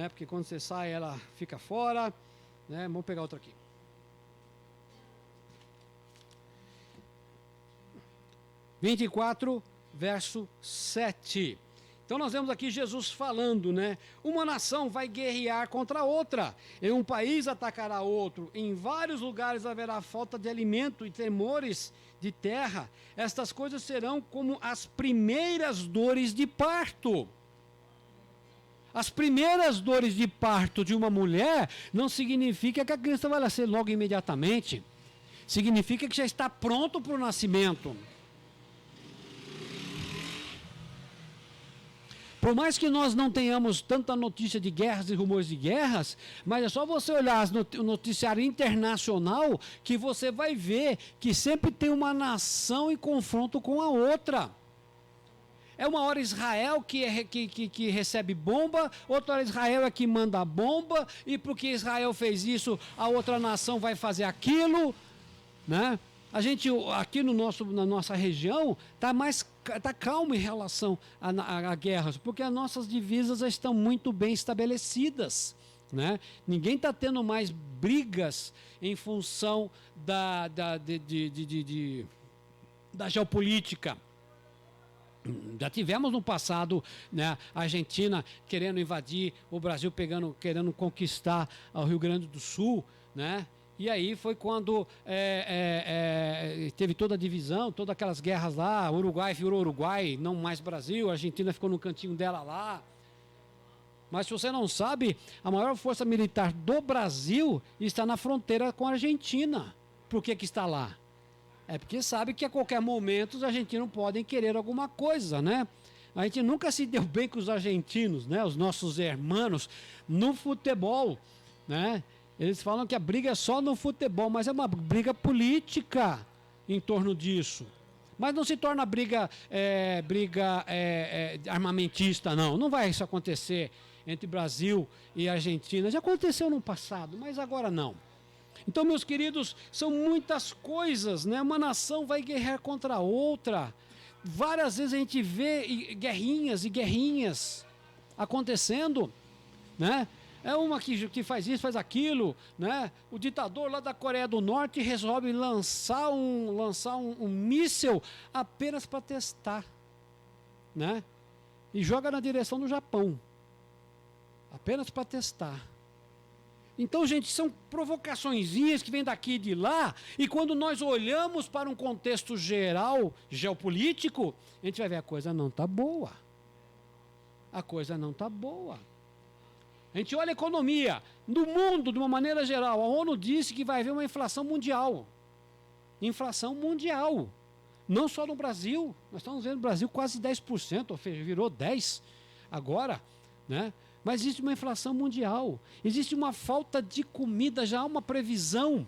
porque quando você sai ela fica fora. Vamos pegar outra aqui. 24, verso 7. Então nós vemos aqui Jesus falando, uma nação vai guerrear contra outra, em um país atacará outro, em vários lugares haverá falta de alimento e temores de terra. Estas coisas serão como as primeiras dores de parto. As primeiras dores de parto de uma mulher não significa que a criança vai nascer logo imediatamente. Significa que já está pronto para o nascimento. Por mais que nós não tenhamos tanta notícia de guerras e rumores de guerras, mas é só você olhar o noticiário internacional que você vai ver que sempre tem uma nação em confronto com a outra. É uma hora Israel que recebe bomba, outra hora Israel é que manda a bomba, e porque Israel fez isso, a outra nação vai fazer aquilo, A gente aqui na nossa região está calmo em relação a guerras, porque as nossas divisas estão muito bem estabelecidas, Ninguém está tendo mais brigas em função da geopolítica. Já tivemos no passado, a Argentina querendo invadir o Brasil, querendo conquistar o Rio Grande do Sul, E aí foi quando teve toda a divisão, todas aquelas guerras lá, Uruguai virou Uruguai, não mais Brasil, a Argentina ficou no cantinho dela lá. Mas se você não sabe, a maior força militar do Brasil está na fronteira com a Argentina. Por que está lá? É porque sabe que a qualquer momento os argentinos podem querer alguma coisa, A gente nunca se deu bem com os argentinos, os nossos irmãos, no futebol, Eles falam que a briga é só no futebol, mas é uma briga política em torno disso. Mas não se torna briga armamentista, não. Não vai isso acontecer entre Brasil e Argentina. Já aconteceu no passado, mas agora não. Então, meus queridos, são muitas coisas, Uma nação vai guerrear contra a outra. Várias vezes a gente vê guerrinhas e guerrinhas acontecendo, É uma que faz isso, faz aquilo, O ditador lá da Coreia do Norte resolve lançar um míssil apenas para testar, E joga na direção do Japão, apenas para testar. Então, gente, são provocaçõezinhas que vêm daqui e de lá, e quando nós olhamos para um contexto geral, geopolítico, a gente vai ver a coisa não está boa. A coisa não está boa. A gente olha a economia do mundo de uma maneira geral. A ONU disse que vai haver uma inflação mundial. Inflação mundial. Não só no Brasil. Nós estamos vendo no Brasil quase 10%, ou seja, virou 10% agora, Mas existe uma inflação mundial. Existe uma falta de comida, já há uma previsão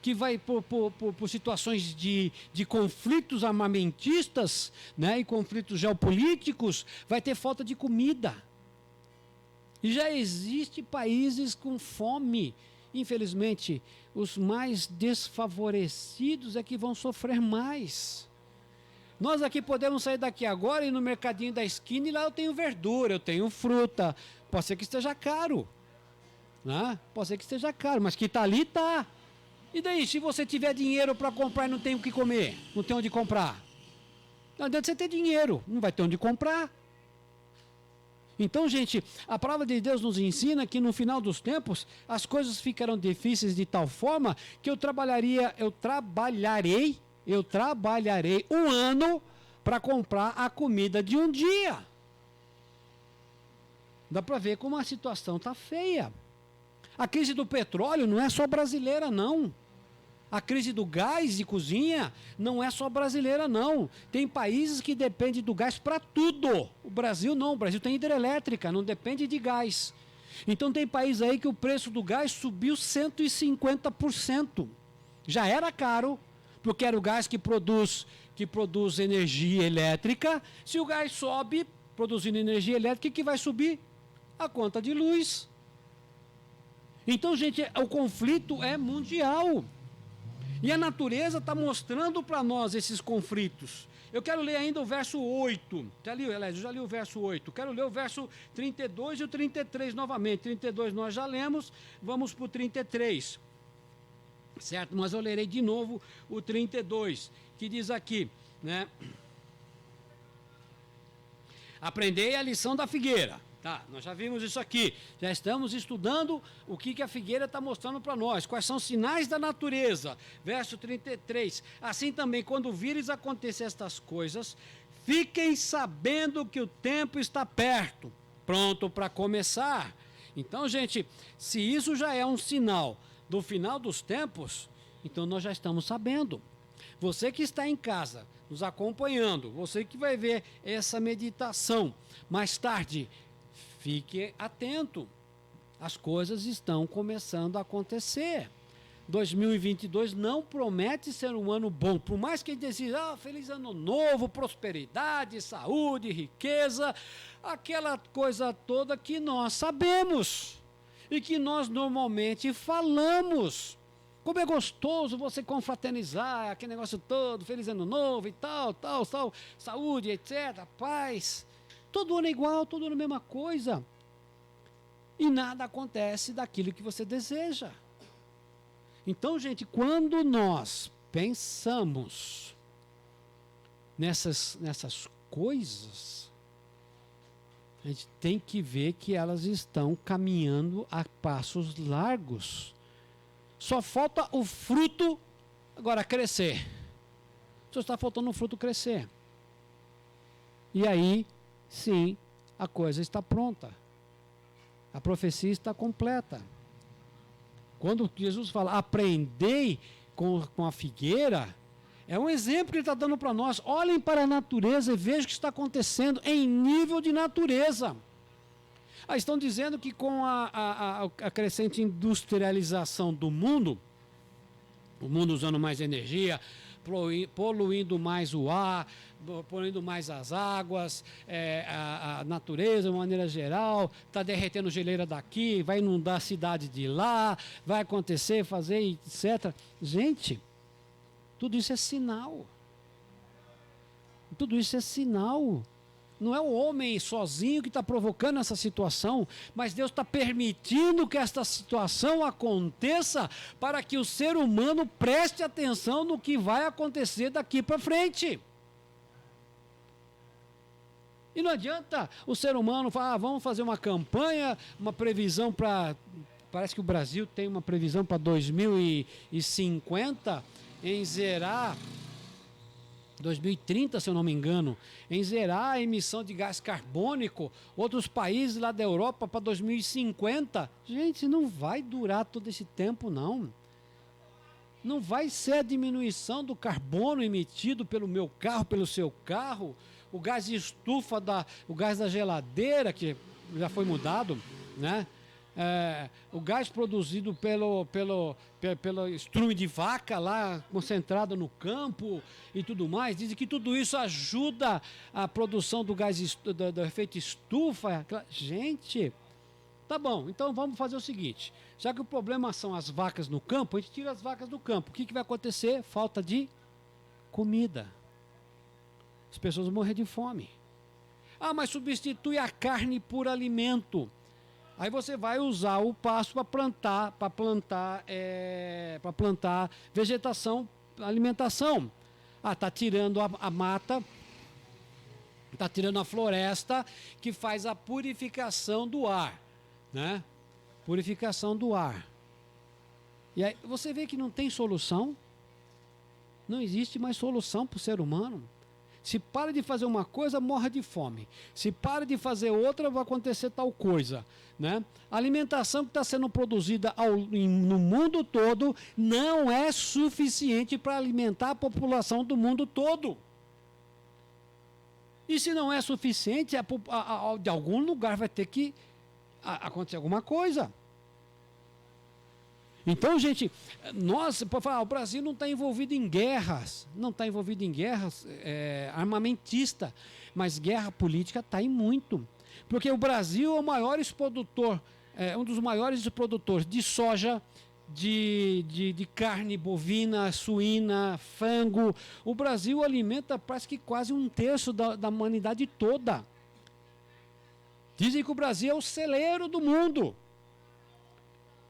que vai por situações de conflitos armamentistas, e conflitos geopolíticos, vai ter falta de comida. E já existem países com fome. Infelizmente, os mais desfavorecidos é que vão sofrer mais. Nós aqui podemos sair daqui agora e ir no mercadinho da esquina e lá eu tenho verdura, eu tenho fruta. Pode ser que esteja caro. Pode ser que esteja caro, mas que está ali, está. E daí, se você tiver dinheiro para comprar e não tem o que comer, não tem onde comprar? Não adianta você ter dinheiro, não vai ter onde comprar. Então, gente, a palavra de Deus nos ensina que no final dos tempos as coisas ficarão difíceis de tal forma que eu trabalharei um ano para comprar a comida de um dia. Dá para ver como a situação está feia. A crise do petróleo não é só brasileira, não. A crise do gás de cozinha não é só brasileira, não. Tem países que dependem do gás para tudo. O Brasil não. O Brasil tem hidrelétrica, não depende de gás. Então tem país aí que o preço do gás subiu 150%. Já era caro, porque era o gás que produz energia elétrica. Se o gás sobe, produzindo energia elétrica, o que vai subir? A conta de luz. Então, gente, o conflito é mundial. E a natureza está mostrando para nós esses conflitos. Eu quero ler ainda o verso 8. Eu já li o verso 8. Quero ler o verso 32 e o 33 novamente. 32 nós já lemos, vamos para o 33. Certo? Mas eu lerei de novo o 32, que diz aqui, né? Aprendei a lição da figueira. Tá, nós já vimos isso aqui. Já estamos estudando o que a figueira está mostrando para nós. Quais são os sinais da natureza. Verso 33. Assim também, quando vires acontecer estas coisas, fiquem sabendo que o tempo está perto, pronto para começar. Então, gente, se isso já é um sinal do final dos tempos, então nós já estamos sabendo. Você que está em casa, nos acompanhando, você que vai ver essa meditação mais tarde, fique atento. As coisas estão começando a acontecer. 2022 não promete ser um ano bom. Por mais que a gente diga, feliz ano novo, prosperidade, saúde, riqueza, aquela coisa toda que nós sabemos e que nós normalmente falamos. Como é gostoso você confraternizar, aquele negócio todo, feliz ano novo e tal, saúde, etc., paz. Todo ano é igual, todo ano é a mesma coisa. E nada acontece daquilo que você deseja. Então, gente, quando nós pensamos nessas coisas, a gente tem que ver que elas estão caminhando a passos largos. Só falta o fruto agora crescer. Só está faltando o fruto crescer. E aí, sim, a coisa está pronta. A profecia está completa. Quando Jesus fala, aprendei com a figueira, é um exemplo que ele está dando para nós. Olhem para a natureza e vejam o que está acontecendo em nível de natureza. Estão dizendo que com a crescente industrialização do mundo, o mundo usando mais energia, poluindo mais o ar, poluindo mais as águas, a natureza de uma maneira geral, está derretendo geleira daqui, vai inundar a cidade de lá, vai acontecer, fazer, etc. Gente, tudo isso é sinal. Tudo isso é sinal. Não é o homem sozinho que está provocando essa situação, mas Deus está permitindo que esta situação aconteça para que o ser humano preste atenção no que vai acontecer daqui para frente. E não adianta o ser humano falar, vamos fazer uma campanha, uma previsão para... Parece que o Brasil tem uma previsão para 2050 em zerar... 2030, se eu não me engano, em zerar a emissão de gás carbônico, outros países lá da Europa para 2050. Gente, não vai durar todo esse tempo, não. Não vai ser a diminuição do carbono emitido pelo meu carro, pelo seu carro, o gás de estufa, o gás da geladeira, que já foi mudado, né? O gás produzido pelo estrume de vaca lá, concentrado no campo e tudo mais, dizem que tudo isso ajuda a produção do gás do efeito estufa. Gente, tá bom, então vamos fazer o seguinte, já que o problema são as vacas no campo, a gente tira as vacas do campo, o que vai acontecer? Falta de comida. As pessoas vão morrer de fome. Mas substitui a carne por alimento. Aí você vai usar o pasto para plantar vegetação, alimentação. Está tirando a mata, está tirando a floresta que faz a purificação do ar, né? Purificação do ar. E aí você vê que não tem solução, não existe mais solução para o ser humano. Se para de fazer uma coisa, morre de fome. Se para de fazer outra, vai acontecer tal coisa, né? A alimentação que está sendo produzida no mundo todo não é suficiente para alimentar a população do mundo todo. E se não é suficiente, de algum lugar vai ter que acontecer alguma coisa. Então, gente, nós, para falar, o Brasil não está envolvido em guerras, armamentista, mas guerra política está em muito. Porque o Brasil é o maior produtor, um dos maiores produtores de soja, de carne bovina, suína, frango. O Brasil alimenta parece que quase 1/3 da humanidade toda. Dizem que o Brasil é o celeiro do mundo.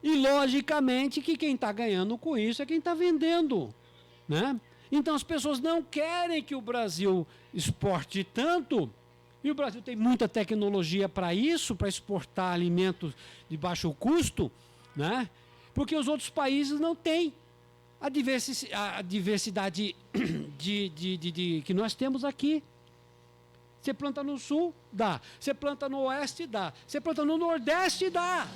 E, logicamente, que quem está ganhando com isso é quem está vendendo, né? Então, as pessoas não querem que o Brasil exporte tanto, e o Brasil tem muita tecnologia para isso, para exportar alimentos de baixo custo, né? Porque os outros países não têm a diversidade que nós temos aqui. Você planta no sul, dá. Você planta no oeste, dá. Você planta no nordeste, dá.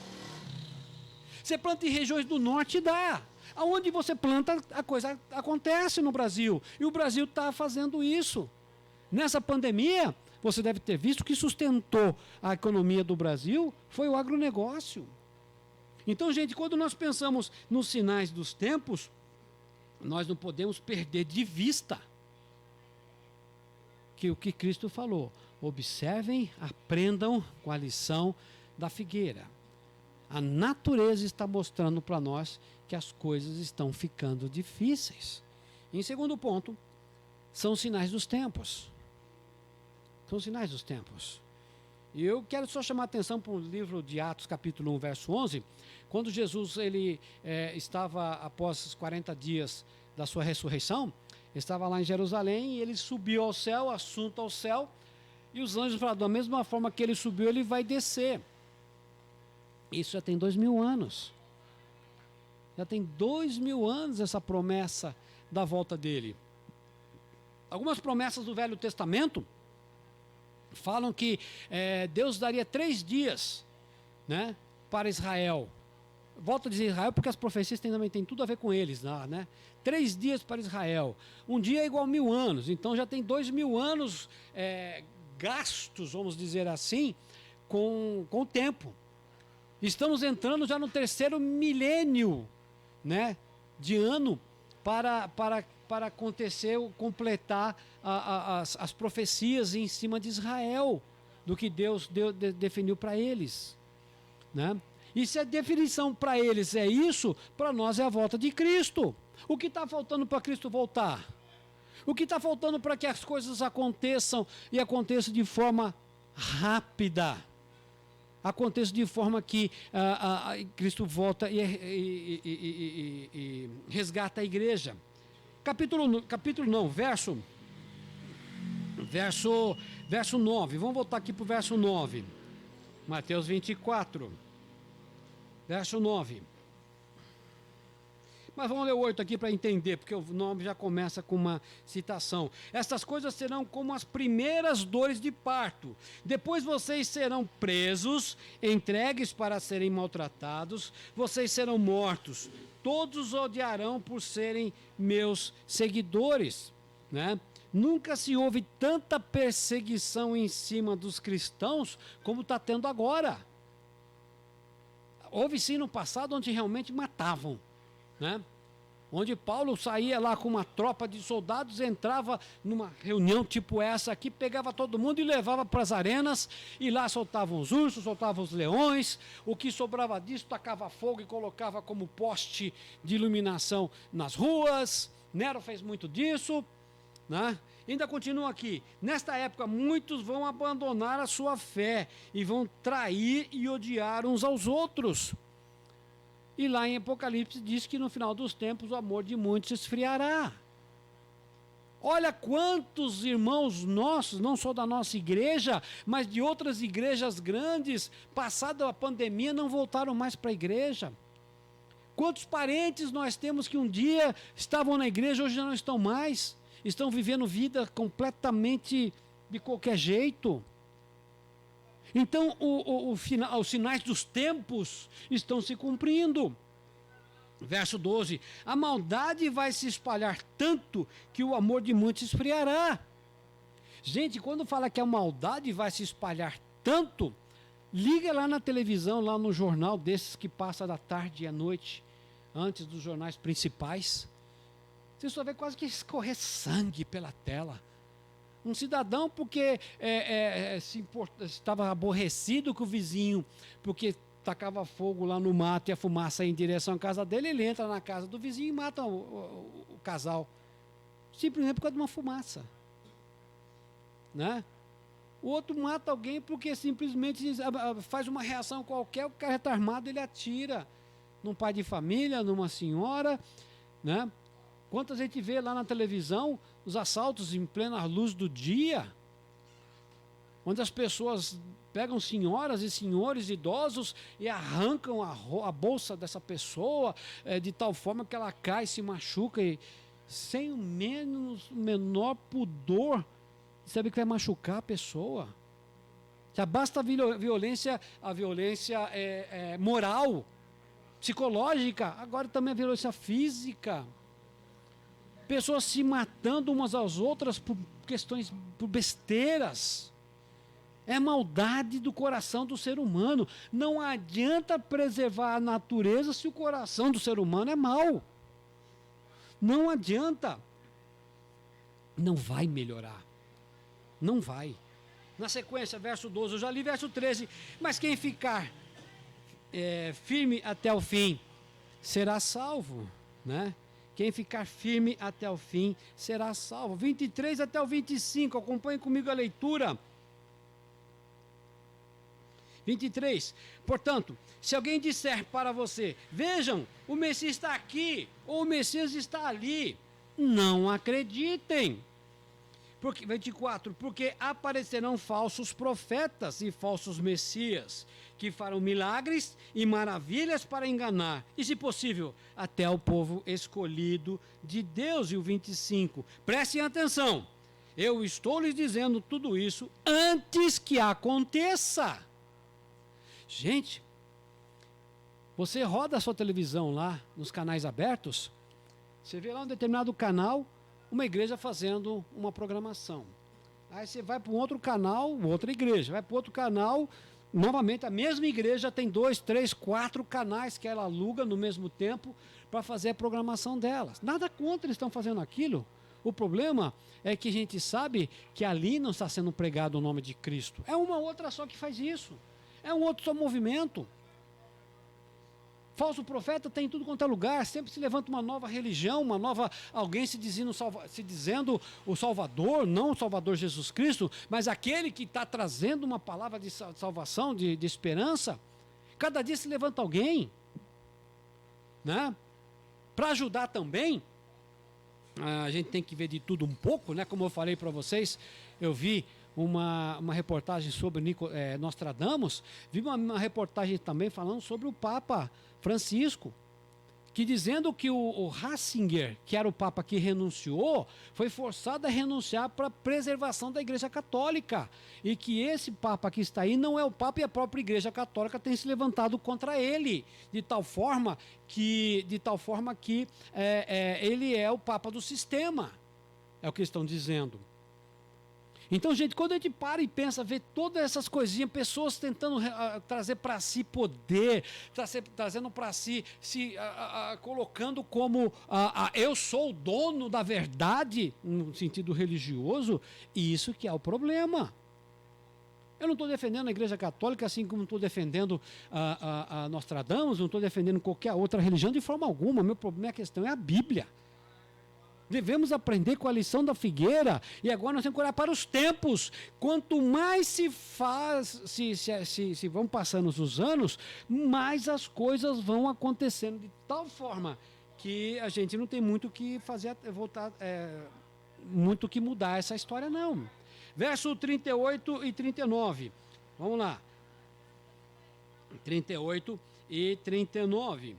Você planta em regiões do norte, dá. Aonde você planta, a coisa acontece no Brasil. E o Brasil está fazendo isso. Nessa pandemia, você deve ter visto que sustentou a economia do Brasil foi o agronegócio. Então, gente, quando nós pensamos nos sinais dos tempos, nós não podemos perder de vista que o que Cristo falou. Observem, aprendam com a lição da figueira. A natureza está mostrando para nós que as coisas estão ficando difíceis. Em segundo ponto, são sinais dos tempos. São sinais dos tempos. E eu quero só chamar a atenção para o livro de Atos, capítulo 1, verso 11, quando Jesus estava, após os 40 dias da sua ressurreição, estava lá em Jerusalém e ele subiu ao céu, assunto ao céu, e os anjos falaram, da mesma forma que ele subiu, ele vai descer. Isso já tem 2000 anos. Já tem 2000 anos essa promessa da volta dele. Algumas promessas do Velho Testamento falam que Deus daria 3 dias, né, para Israel. Volto a dizer Israel porque as profecias também têm tudo a ver com eles lá, né? 3 dias para Israel. Um dia é igual a 1000 anos. Então já tem 2000 anos gastos, vamos dizer assim, com o tempo. Estamos entrando já no 3º milênio, né, de ano para acontecer, completar as profecias em cima de Israel, do que Deus definiu para eles, né? E se a definição para eles é isso, para nós é a volta de Cristo. O que está faltando para Cristo voltar? O que está faltando para que as coisas aconteçam e aconteçam de forma rápida? Aconteça de forma que Cristo volta e resgata a igreja. Verso 9. Vamos voltar aqui para o verso 9. Mateus 24. Verso 9. Mas vamos ler o 8 aqui para entender, porque o nome já começa com uma citação. Estas coisas serão como as primeiras dores de parto. Depois vocês serão presos, entregues para serem maltratados, vocês serão mortos. Todos os odiarão por serem meus seguidores, né? Nunca se houve tanta perseguição em cima dos cristãos como está tendo agora. Houve sim no passado onde realmente matavam, né? Onde Paulo saía lá com uma tropa de soldados, entrava numa reunião tipo essa aqui, pegava todo mundo e levava para as arenas, e lá soltavam os ursos, soltavam os leões, o que sobrava disso tacava fogo e colocava como poste de iluminação nas ruas. Nero fez muito disso, né? Ainda continua aqui, nesta época muitos vão abandonar a sua fé e vão trair e odiar uns aos outros. E lá em Apocalipse diz que no final dos tempos o amor de muitos se esfriará. Olha quantos irmãos nossos, não só da nossa igreja, mas de outras igrejas grandes, passada a pandemia, não voltaram mais para a igreja. Quantos parentes nós temos que um dia estavam na igreja, hoje já não estão mais, estão vivendo vida completamente de qualquer jeito. Então, os sinais dos tempos estão se cumprindo. Verso 12, a maldade vai se espalhar tanto que o amor de muitos esfriará. Gente, quando fala que a maldade vai se espalhar tanto, Liga lá na televisão, lá no jornal desses que passa da tarde e à noite, antes dos jornais principais. Você só vê quase que escorrer sangue pela tela. Um cidadão porque estava aborrecido com o vizinho, porque tacava fogo lá no mato e a fumaça ia em direção à casa dele, ele entra na casa do vizinho e mata o casal. Simplesmente por causa de uma fumaça. Né? O outro mata alguém porque simplesmente faz uma reação qualquer, o cara está armado, ele atira num pai de família, numa senhora, né? Quantas a gente vê lá na televisão, os assaltos em plena luz do dia, onde as pessoas pegam senhoras e senhores idosos e arrancam a bolsa dessa pessoa de tal forma que ela cai, se machuca e sem o menor pudor, sabe que vai machucar a pessoa. Já basta a violência moral, psicológica, agora também a violência física. Pessoas se matando umas às outras por besteiras. É maldade do coração do ser humano. Não adianta preservar a natureza se o coração do ser humano é mau. Não adianta. Não vai melhorar. Não vai. Na sequência, verso 12, eu já li verso 13. Mas quem ficar firme até o fim será salvo, né? Quem ficar firme até o fim será salvo. 23 até o 25, acompanhe comigo a leitura. 23, portanto, se alguém disser para você, vejam, o Messias está aqui, ou o Messias está ali, não acreditem. 24, porque aparecerão falsos profetas e falsos messias, que farão milagres e maravilhas para enganar, e se possível, até o povo escolhido de Deus. E o 25, prestem atenção, eu estou lhes dizendo tudo isso antes que aconteça. Gente, você roda a sua televisão lá, nos canais abertos, você vê lá um determinado canal, uma igreja fazendo uma programação. Aí você vai para um outro canal, outra igreja. Vai para outro canal, novamente a mesma igreja tem 2, 3, 4 canais que ela aluga no mesmo tempo para fazer a programação delas. Nada contra eles estão fazendo aquilo. O problema é que a gente sabe que ali não está sendo pregado o nome de Cristo. É uma outra só que faz isso. É um outro só movimento. Falso profeta tem em tudo quanto é lugar, sempre se levanta uma nova religião, uma nova, alguém se dizendo o Salvador, não o Salvador Jesus Cristo, mas aquele que está trazendo uma palavra de salvação, de esperança. Cada dia se levanta alguém, né? Para ajudar também, a gente tem que ver de tudo um pouco, né? Como eu falei para vocês, eu vi uma reportagem sobre Nostradamus, vi uma reportagem também falando sobre o Papa Francisco, que dizendo que o Ratzinger, que era o Papa que renunciou, foi forçado a renunciar para a preservação da Igreja Católica, e que esse Papa que está aí não é o Papa, e a própria Igreja Católica tem se levantado contra ele, de tal forma que ele é o Papa do sistema, é o que estão dizendo. Então, gente, quando a gente para e pensa, vê todas essas coisinhas, pessoas tentando trazer para si poder, trazendo para si, colocando como eu sou o dono da verdade, no sentido religioso, e isso que é o problema. Eu não estou defendendo a Igreja Católica, assim como estou defendendo a Nostradamus, não estou defendendo qualquer outra religião de forma alguma. Minha questão é a Bíblia. Devemos aprender com a lição da figueira, e agora nós temos que olhar para os tempos. Quanto mais se vão passando os anos, mais as coisas vão acontecendo de tal forma que a gente não tem muito que fazer, muito que mudar essa história, não. Verso 38 e 39. Vamos lá. 38 e 39.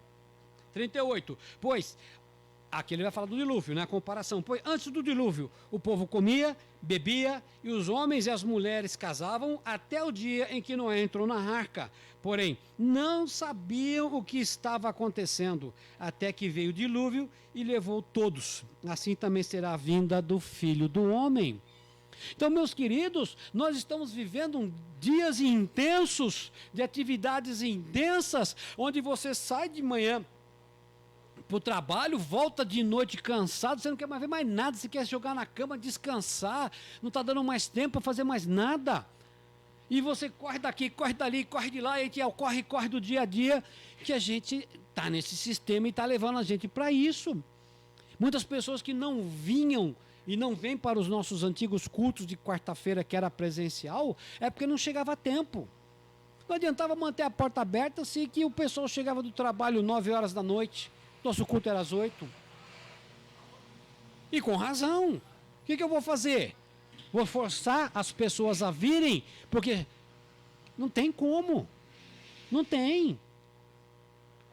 38. Pois aqui ele vai falar do dilúvio, né? A comparação. Pois antes do dilúvio, o povo comia, bebia, e os homens e as mulheres casavam até o dia em que Noé entrou na arca. Porém, não sabiam o que estava acontecendo, até que veio o dilúvio e levou todos. Assim também será a vinda do Filho do Homem. Então, meus queridos, nós estamos vivendo dias intensos, de atividades intensas, onde você sai de manhã para o trabalho, volta de noite cansado, você não quer mais ver mais nada, você quer jogar na cama, descansar, não está dando mais tempo para fazer mais nada. E você corre daqui, corre dali, corre de lá, e é o corre do dia a dia, que a gente está nesse sistema e está levando a gente para isso. Muitas pessoas que não vinham e não vêm para os nossos antigos cultos de quarta-feira, que era presencial, é porque não chegava a tempo. Não adiantava manter a porta aberta se que o pessoal chegava do trabalho 9 horas da noite. Nosso culto era às 8. E com razão. O que eu vou fazer? Vou forçar as pessoas a virem, porque não tem como. Não tem.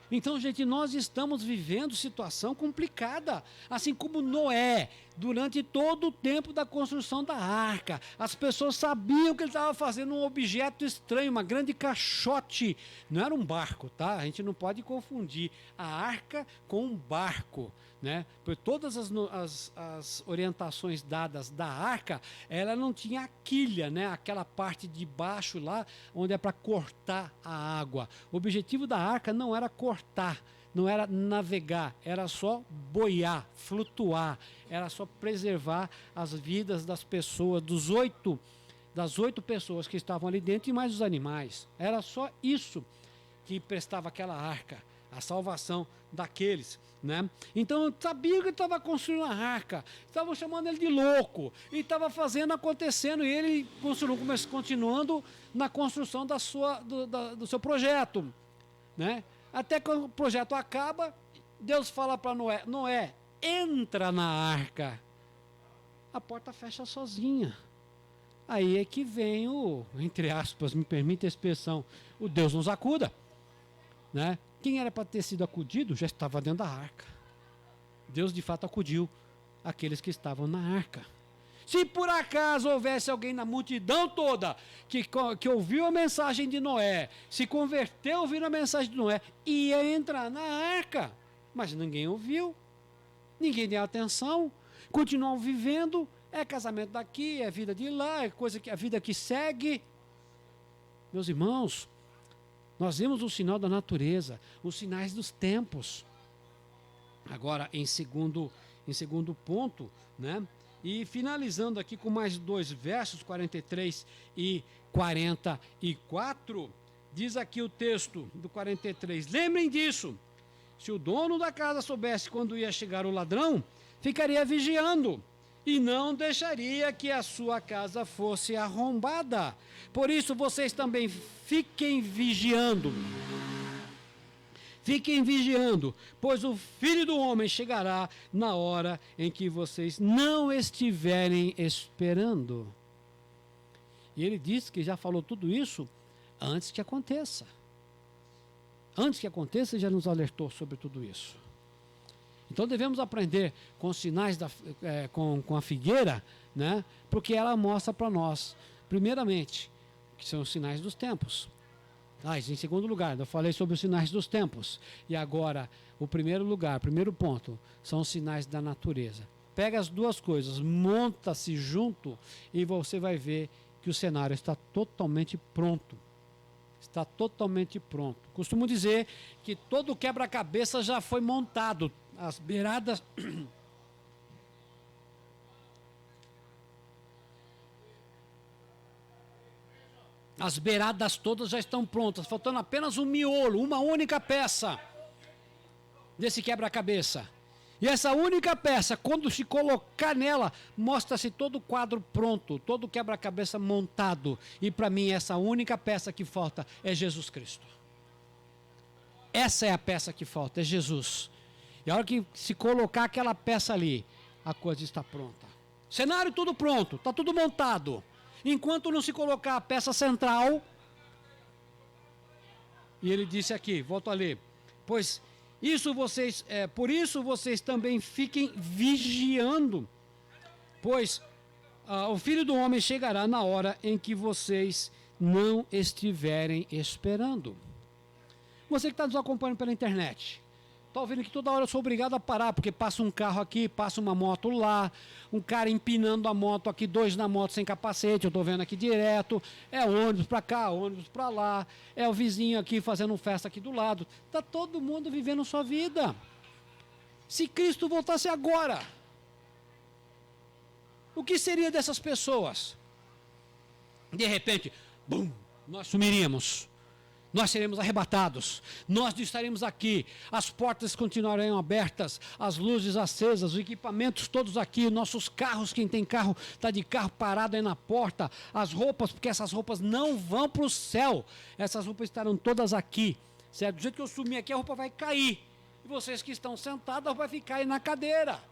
Então, gente, nós estamos vivendo situação complicada. Assim como Noé, durante todo o tempo da construção da arca, as pessoas sabiam que ele estava fazendo um objeto estranho, uma grande caixote. Não era um barco, tá? A gente não pode confundir a arca com um barco, né? Por todas as orientações dadas da arca, ela não tinha a quilha, né? Aquela parte de baixo lá, onde é para cortar a água. O objetivo da arca não era cortar, não era navegar, era só boiar, flutuar, era só preservar as vidas das pessoas, das 8 pessoas que estavam ali dentro e mais os animais. Era só isso que prestava aquela arca, a salvação daqueles, né? Então, sabia que ele estava construindo a arca, estavam chamando ele de louco, e estava fazendo, acontecendo, e ele continuando na construção do seu projeto, né? Até que o projeto acaba, Deus fala para Noé, Noé, entra na arca. A porta fecha sozinha. Aí é que vem entre aspas, me permite a expressão, o Deus nos acuda, né? Quem era para ter sido acudido já estava dentro da arca. Deus de fato acudiu aqueles que estavam na arca. Se por acaso houvesse alguém na multidão toda que ouviu a mensagem de Noé, se converteu ouvindo a mensagem de Noé, ia entrar na arca. Mas ninguém ouviu, ninguém deu atenção, continuam vivendo, é casamento daqui, é vida de lá, é a vida que segue. Meus irmãos, nós vemos o sinal da natureza, os sinais dos tempos. Agora, em segundo ponto, né? E finalizando aqui com mais 2 versos, 43 e 44, diz aqui o texto do 43, lembrem disso, se o dono da casa soubesse quando ia chegar o ladrão, ficaria vigiando, e não deixaria que a sua casa fosse arrombada. Por isso vocês também fiquem vigiando. Fiquem vigiando, pois o Filho do Homem chegará na hora em que vocês não estiverem esperando. E ele disse que já falou tudo isso antes que aconteça. Antes que aconteça, já nos alertou sobre tudo isso. Então devemos aprender com os sinais com a figueira, né? Porque ela mostra para nós, primeiramente, que são os sinais dos tempos. Em segundo lugar, eu falei sobre os sinais dos tempos. E agora, o primeiro ponto, são os sinais da natureza. Pega as duas coisas, monta-se junto e você vai ver que o cenário está totalmente pronto. Está totalmente pronto. Costumo dizer que todo quebra-cabeça já foi montado. As beiradas... As beiradas todas já estão prontas, faltando apenas um miolo, uma única peça desse quebra-cabeça. E essa única peça, quando se colocar nela, mostra-se todo o quadro pronto, todo o quebra-cabeça montado. E para mim, essa única peça que falta é Jesus Cristo. Essa é a peça que falta, é Jesus. E a hora que se colocar aquela peça ali, a coisa está pronta. Cenário tudo pronto, está tudo montado. Enquanto não se colocar a peça central, e ele disse aqui, volto a ler, por isso vocês também fiquem vigiando, pois o Filho do Homem chegará na hora em que vocês não estiverem esperando. Você que está nos acompanhando pela internet, Estou ouvindo que toda hora eu sou obrigado a parar, porque passa um carro aqui, passa uma moto lá, um cara empinando a moto aqui, 2 na moto sem capacete, eu estou vendo aqui direto, é ônibus para cá, ônibus para lá, é o vizinho aqui fazendo festa aqui do lado. Está todo mundo vivendo sua vida. Se Cristo voltasse agora, o que seria dessas pessoas? De repente, bum, nós sumiríamos. Nós seremos arrebatados, nós não estaremos aqui, as portas continuarão abertas, as luzes acesas, os equipamentos todos aqui, nossos carros, quem tem carro, está de carro parado aí na porta, as roupas, porque essas roupas não vão para o céu, essas roupas estarão todas aqui, certo? Do jeito que eu sumir aqui, a roupa vai cair, e vocês que estão sentados, a roupa vai ficar aí na cadeira.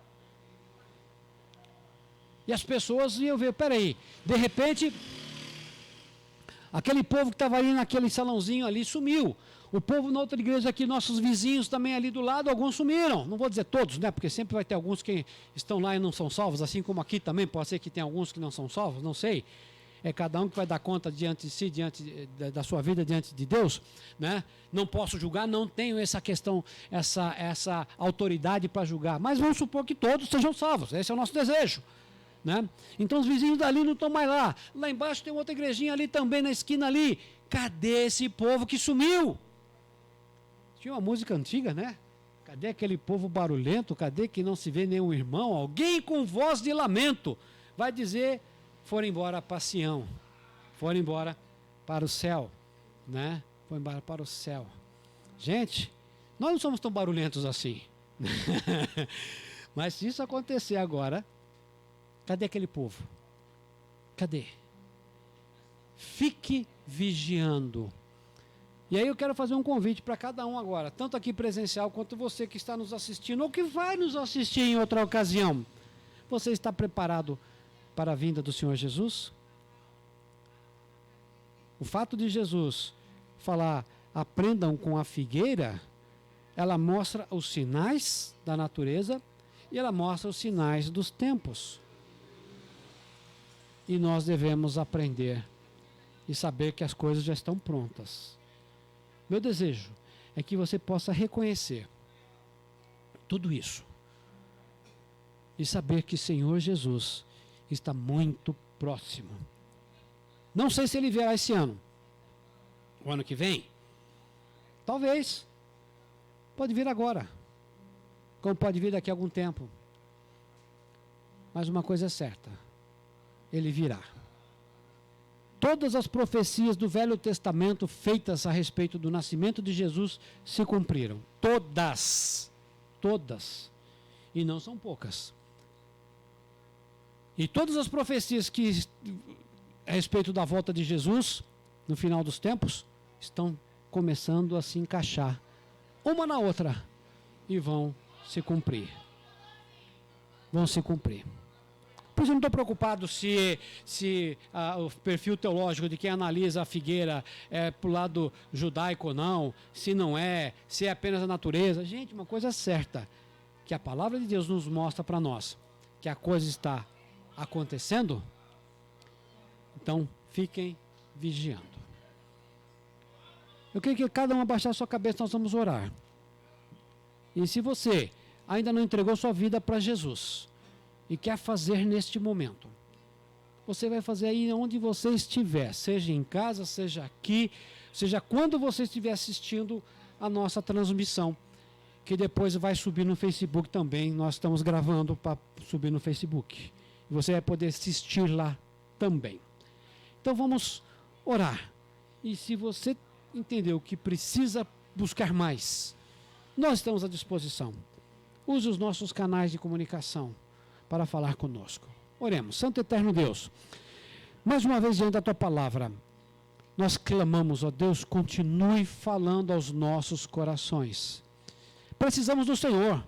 E as pessoas iam ver, peraí, de repente... Aquele povo que estava ali naquele salãozinho ali sumiu. O povo na outra igreja aqui, nossos vizinhos também ali do lado, alguns sumiram. Não vou dizer todos, né? Porque sempre vai ter alguns que estão lá e não são salvos, assim como aqui também pode ser que tem alguns que não são salvos, não sei. É cada um que vai dar conta diante de si, diante da sua vida, diante de Deus, né? Não posso julgar, não tenho essa questão, essa autoridade para julgar. Mas vamos supor que todos sejam salvos, esse é o nosso desejo. Né? Então os vizinhos dali não estão mais lá. Lá embaixo tem outra igrejinha ali também na esquina ali. Cadê esse povo que sumiu? Tinha uma música antiga, né? Cadê aquele povo barulhento? Cadê que não se vê nenhum irmão? Alguém com voz de lamento vai dizer: foram embora para Sião, foram embora para o céu, né? Foram embora para o céu. Gente, nós não somos tão barulhentos assim. Mas se isso acontecer agora, cadê aquele povo? Cadê? Fique vigiando. E aí eu quero fazer um convite para cada um agora, tanto aqui presencial quanto você que está nos assistindo ou que vai nos assistir em outra ocasião. Você está preparado para a vinda do Senhor Jesus? O fato de Jesus falar, aprendam com a figueira, ela mostra os sinais da natureza e ela mostra os sinais dos tempos. E nós devemos aprender e saber que as coisas já estão prontas. Meu desejo é que você possa reconhecer tudo isso e saber que o Senhor Jesus está muito próximo. Não sei se ele virá esse ano, o ano que vem, talvez, pode vir agora, como pode vir daqui a algum tempo. Mas uma coisa é certa, ele virá. Todas as profecias do Velho Testamento feitas a respeito do nascimento de Jesus se cumpriram. Todas. Todas. E não são poucas. E todas as profecias que a respeito da volta de Jesus, no final dos tempos, estão começando a se encaixar uma na outra e vão se cumprir. Vão se cumprir. Por isso eu não estou preocupado se o perfil teológico de quem analisa a figueira é para o lado judaico ou não, se não é, se é apenas a natureza. Gente, uma coisa é certa, que a palavra de Deus nos mostra para nós, que a coisa está acontecendo, então fiquem vigiando. Eu queria que cada um abaixar sua cabeça, nós vamos orar. E se você ainda não entregou sua vida para Jesus, e quer fazer neste momento, você vai fazer aí onde você estiver, seja em casa, seja aqui, seja quando você estiver assistindo a nossa transmissão, que depois vai subir no Facebook também, nós estamos gravando para subir no Facebook, e você vai poder assistir lá também. Então vamos orar, e se você entendeu que precisa buscar mais, nós estamos à disposição. Use os nossos canais de comunicação para falar conosco. Oremos. Santo Eterno Deus, mais uma vez diante da Tua Palavra, nós clamamos, ó Deus, continue falando aos nossos corações. Precisamos do Senhor.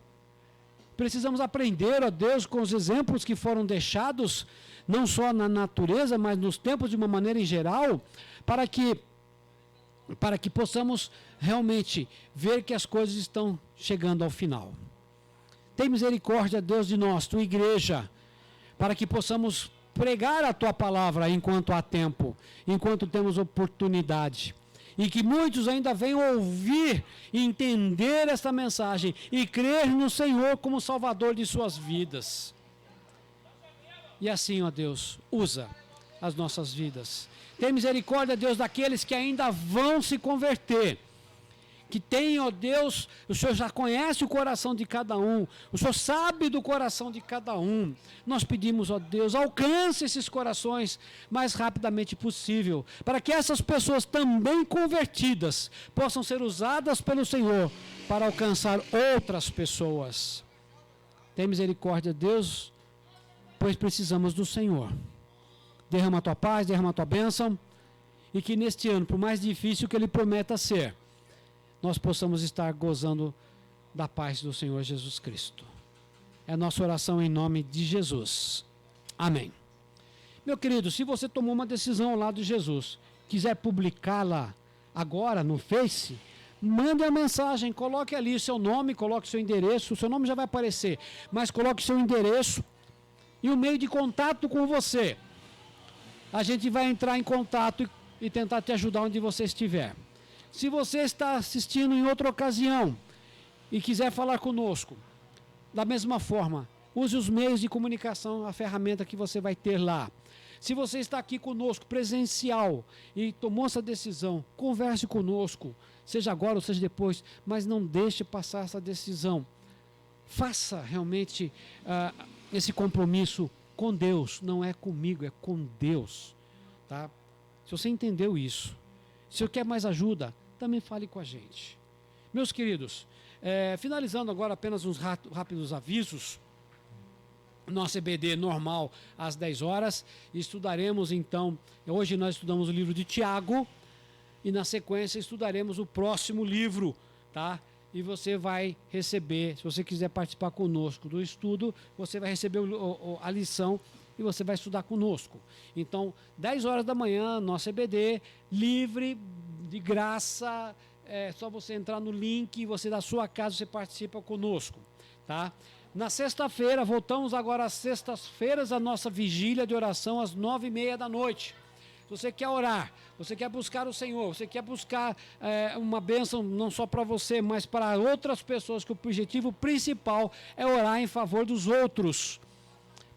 Precisamos aprender, ó Deus, com os exemplos que foram deixados, não só na natureza, mas nos tempos de uma maneira em geral, para que possamos realmente ver que as coisas estão chegando ao final. Tem misericórdia, Deus, de nós, Tua igreja, para que possamos pregar a Tua palavra enquanto há tempo, enquanto temos oportunidade, E que muitos ainda venham ouvir e entender esta mensagem e crer no Senhor como Salvador de suas vidas. E assim, ó Deus, usa as nossas vidas. Tem misericórdia, Deus, daqueles que ainda vão se converter. Que tem, ó Deus, o Senhor já conhece o coração de cada um, o Senhor sabe do coração de cada um. Nós pedimos, ó Deus, alcance esses corações mais rapidamente possível, para que essas pessoas também convertidas possam ser usadas pelo Senhor para alcançar outras pessoas. Tem misericórdia, Deus, pois precisamos do Senhor. Derrama a tua paz, derrama a tua bênção, e que neste ano, por mais difícil que ele prometa ser, nós possamos estar gozando da paz do Senhor Jesus Cristo. É a nossa oração em nome de Jesus. Amém. Meu querido, se você tomou uma decisão ao lado de Jesus, quiser publicá-la agora no Face, mande a mensagem, coloque ali o seu nome, coloque o seu endereço, o seu nome já vai aparecer, mas coloque o seu endereço e o meio de contato com você. A gente vai entrar em contato e tentar te ajudar onde você estiver. Se você está assistindo em outra ocasião e quiser falar conosco, da mesma forma, use os meios de comunicação, a ferramenta que você vai ter lá. Se você está aqui conosco, presencial, e tomou essa decisão, converse conosco, seja agora ou seja depois, mas não deixe passar essa decisão. Faça realmente esse compromisso com Deus, não é comigo, é com Deus. Tá? Se você entendeu isso, se você quer mais ajuda, também fale com a gente. Meus queridos, finalizando agora apenas uns rápidos avisos. Nosso EBD normal às 10 horas. Estudaremos então, hoje nós estudamos o livro de Tiago e na sequência estudaremos o próximo livro, tá? E você vai receber, se você quiser participar conosco do estudo, você vai receber a lição e você vai estudar conosco. Então, 10 horas da manhã, nosso EBD, livre, de graça, é só você entrar no link, você da sua casa, você participa conosco, tá? Na sexta-feira, voltamos agora às sextas-feiras, a nossa vigília de oração às 9h30 da noite. Se você quer orar, você quer buscar o Senhor, você quer buscar uma bênção não só para você, mas para outras pessoas, que o objetivo principal é orar em favor dos outros.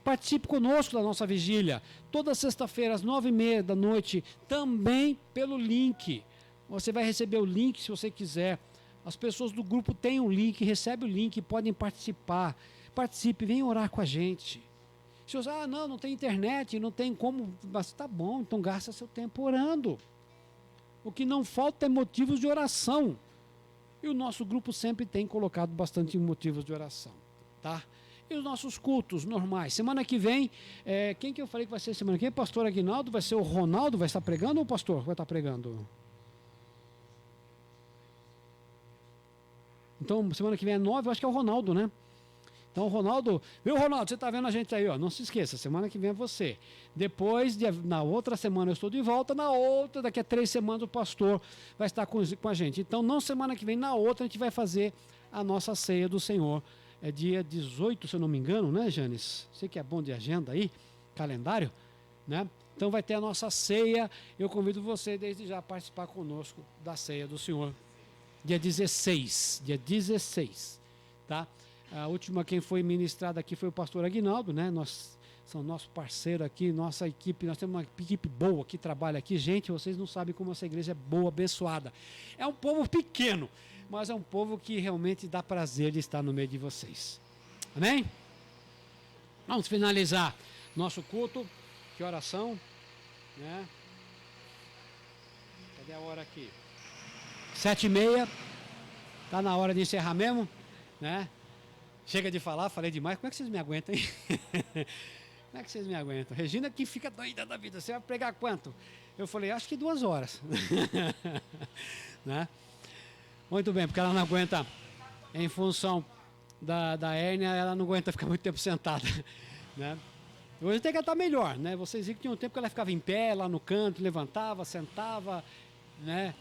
Participe conosco da nossa vigília, toda sexta-feira às 9h30 da noite, também pelo link. Você vai receber o link se você quiser. As pessoas do grupo têm um link, recebem o link, podem participar. Participe, venha orar com a gente. Se você, não tem internet, não tem como, mas tá bom, então gasta seu tempo orando. O que não falta é motivos de oração. E o nosso grupo sempre tem colocado bastante motivos de oração, tá? E os nossos cultos normais. Semana que vem, quem que eu falei que vai ser semana que vem? Pastor Aguinaldo, vai ser o Ronaldo, vai estar pregando, ou o pastor vai estar pregando? Então, semana que vem é 9, eu acho que é o Ronaldo, né? Então, o Ronaldo, viu, Ronaldo, você está vendo a gente aí, ó, não se esqueça, semana que vem é você. Depois, na outra semana eu estou de volta, na outra, daqui a 3 semanas o pastor vai estar com a gente. Então, não semana que vem, na outra a gente vai fazer a nossa ceia do Senhor. É dia 18, se eu não me engano, né, Janes? Você que é bom de agenda aí, calendário, né? Então vai ter a nossa ceia. Eu convido você desde já a participar conosco da ceia do Senhor. Dia 16, tá? A última quem foi ministrada aqui foi o pastor Aguinaldo, né? São nosso parceiro aqui, nossa equipe, nós temos uma equipe boa que trabalha aqui. Gente, vocês não sabem como essa igreja é boa, abençoada. É um povo pequeno, mas é um povo que realmente dá prazer de estar no meio de vocês. Amém? Vamos finalizar nosso culto. Que oração, né? Cadê a hora aqui? 7h30. Tá na hora de encerrar mesmo, né? Chega de falar, falei demais. Como é que vocês me aguentam, hein? Como é que vocês me aguentam? Regina que fica doida da vida. Você vai pregar quanto? Eu falei, acho que 2 horas. Né? Muito bem, porque ela não aguenta, em função da hérnia, ela não aguenta ficar muito tempo sentada. Né? Hoje tem que estar melhor, né? Vocês viram que tinha um tempo que ela ficava em pé, lá no canto, levantava, sentava, né?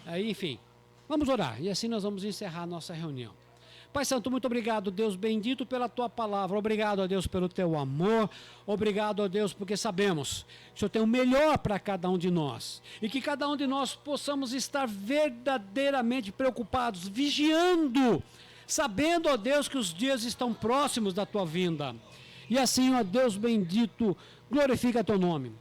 Aí, enfim, vamos orar. E assim nós vamos encerrar a nossa reunião. Pai Santo, muito obrigado, Deus bendito, pela tua palavra. Obrigado, ó Deus, pelo teu amor. Obrigado, ó Deus, porque sabemos que o Senhor tem o melhor para cada um de nós. E que cada um de nós possamos estar verdadeiramente preocupados, vigiando, sabendo, ó Deus, que os dias estão próximos da tua vinda. E assim, ó Deus bendito, glorifica teu nome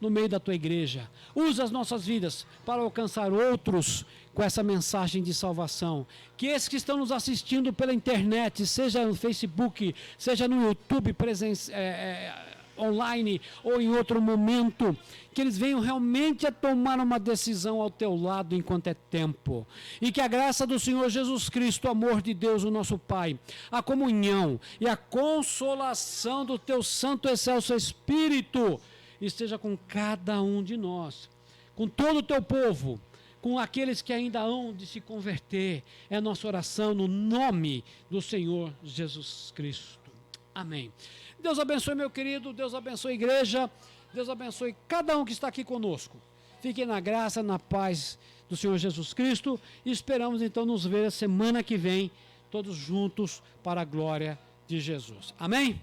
no meio da tua igreja. Usa as nossas vidas para alcançar outros com essa mensagem de salvação. Que esses que estão nos assistindo pela internet, seja no Facebook, seja no YouTube online ou em outro momento, que eles venham realmente a tomar uma decisão ao teu lado enquanto é tempo. E que a graça do Senhor Jesus Cristo, o amor de Deus, o nosso Pai, a comunhão e a consolação do teu Santo Excelso Espírito esteja com cada um de nós, com todo o teu povo, com aqueles que ainda hão de se converter. É a nossa oração no nome do Senhor Jesus Cristo. Amém. Deus abençoe, meu querido, Deus abençoe a igreja, Deus abençoe cada um que está aqui conosco. Fiquem na graça, na paz do Senhor Jesus Cristo e esperamos então nos ver a semana que vem, todos juntos para a glória de Jesus. Amém?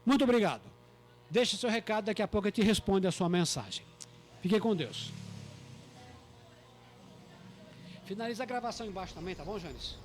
Muito obrigado. Deixe seu recado, daqui a pouco eu te responde a sua mensagem. Fique com Deus. Finaliza a gravação embaixo também, tá bom, Jânis?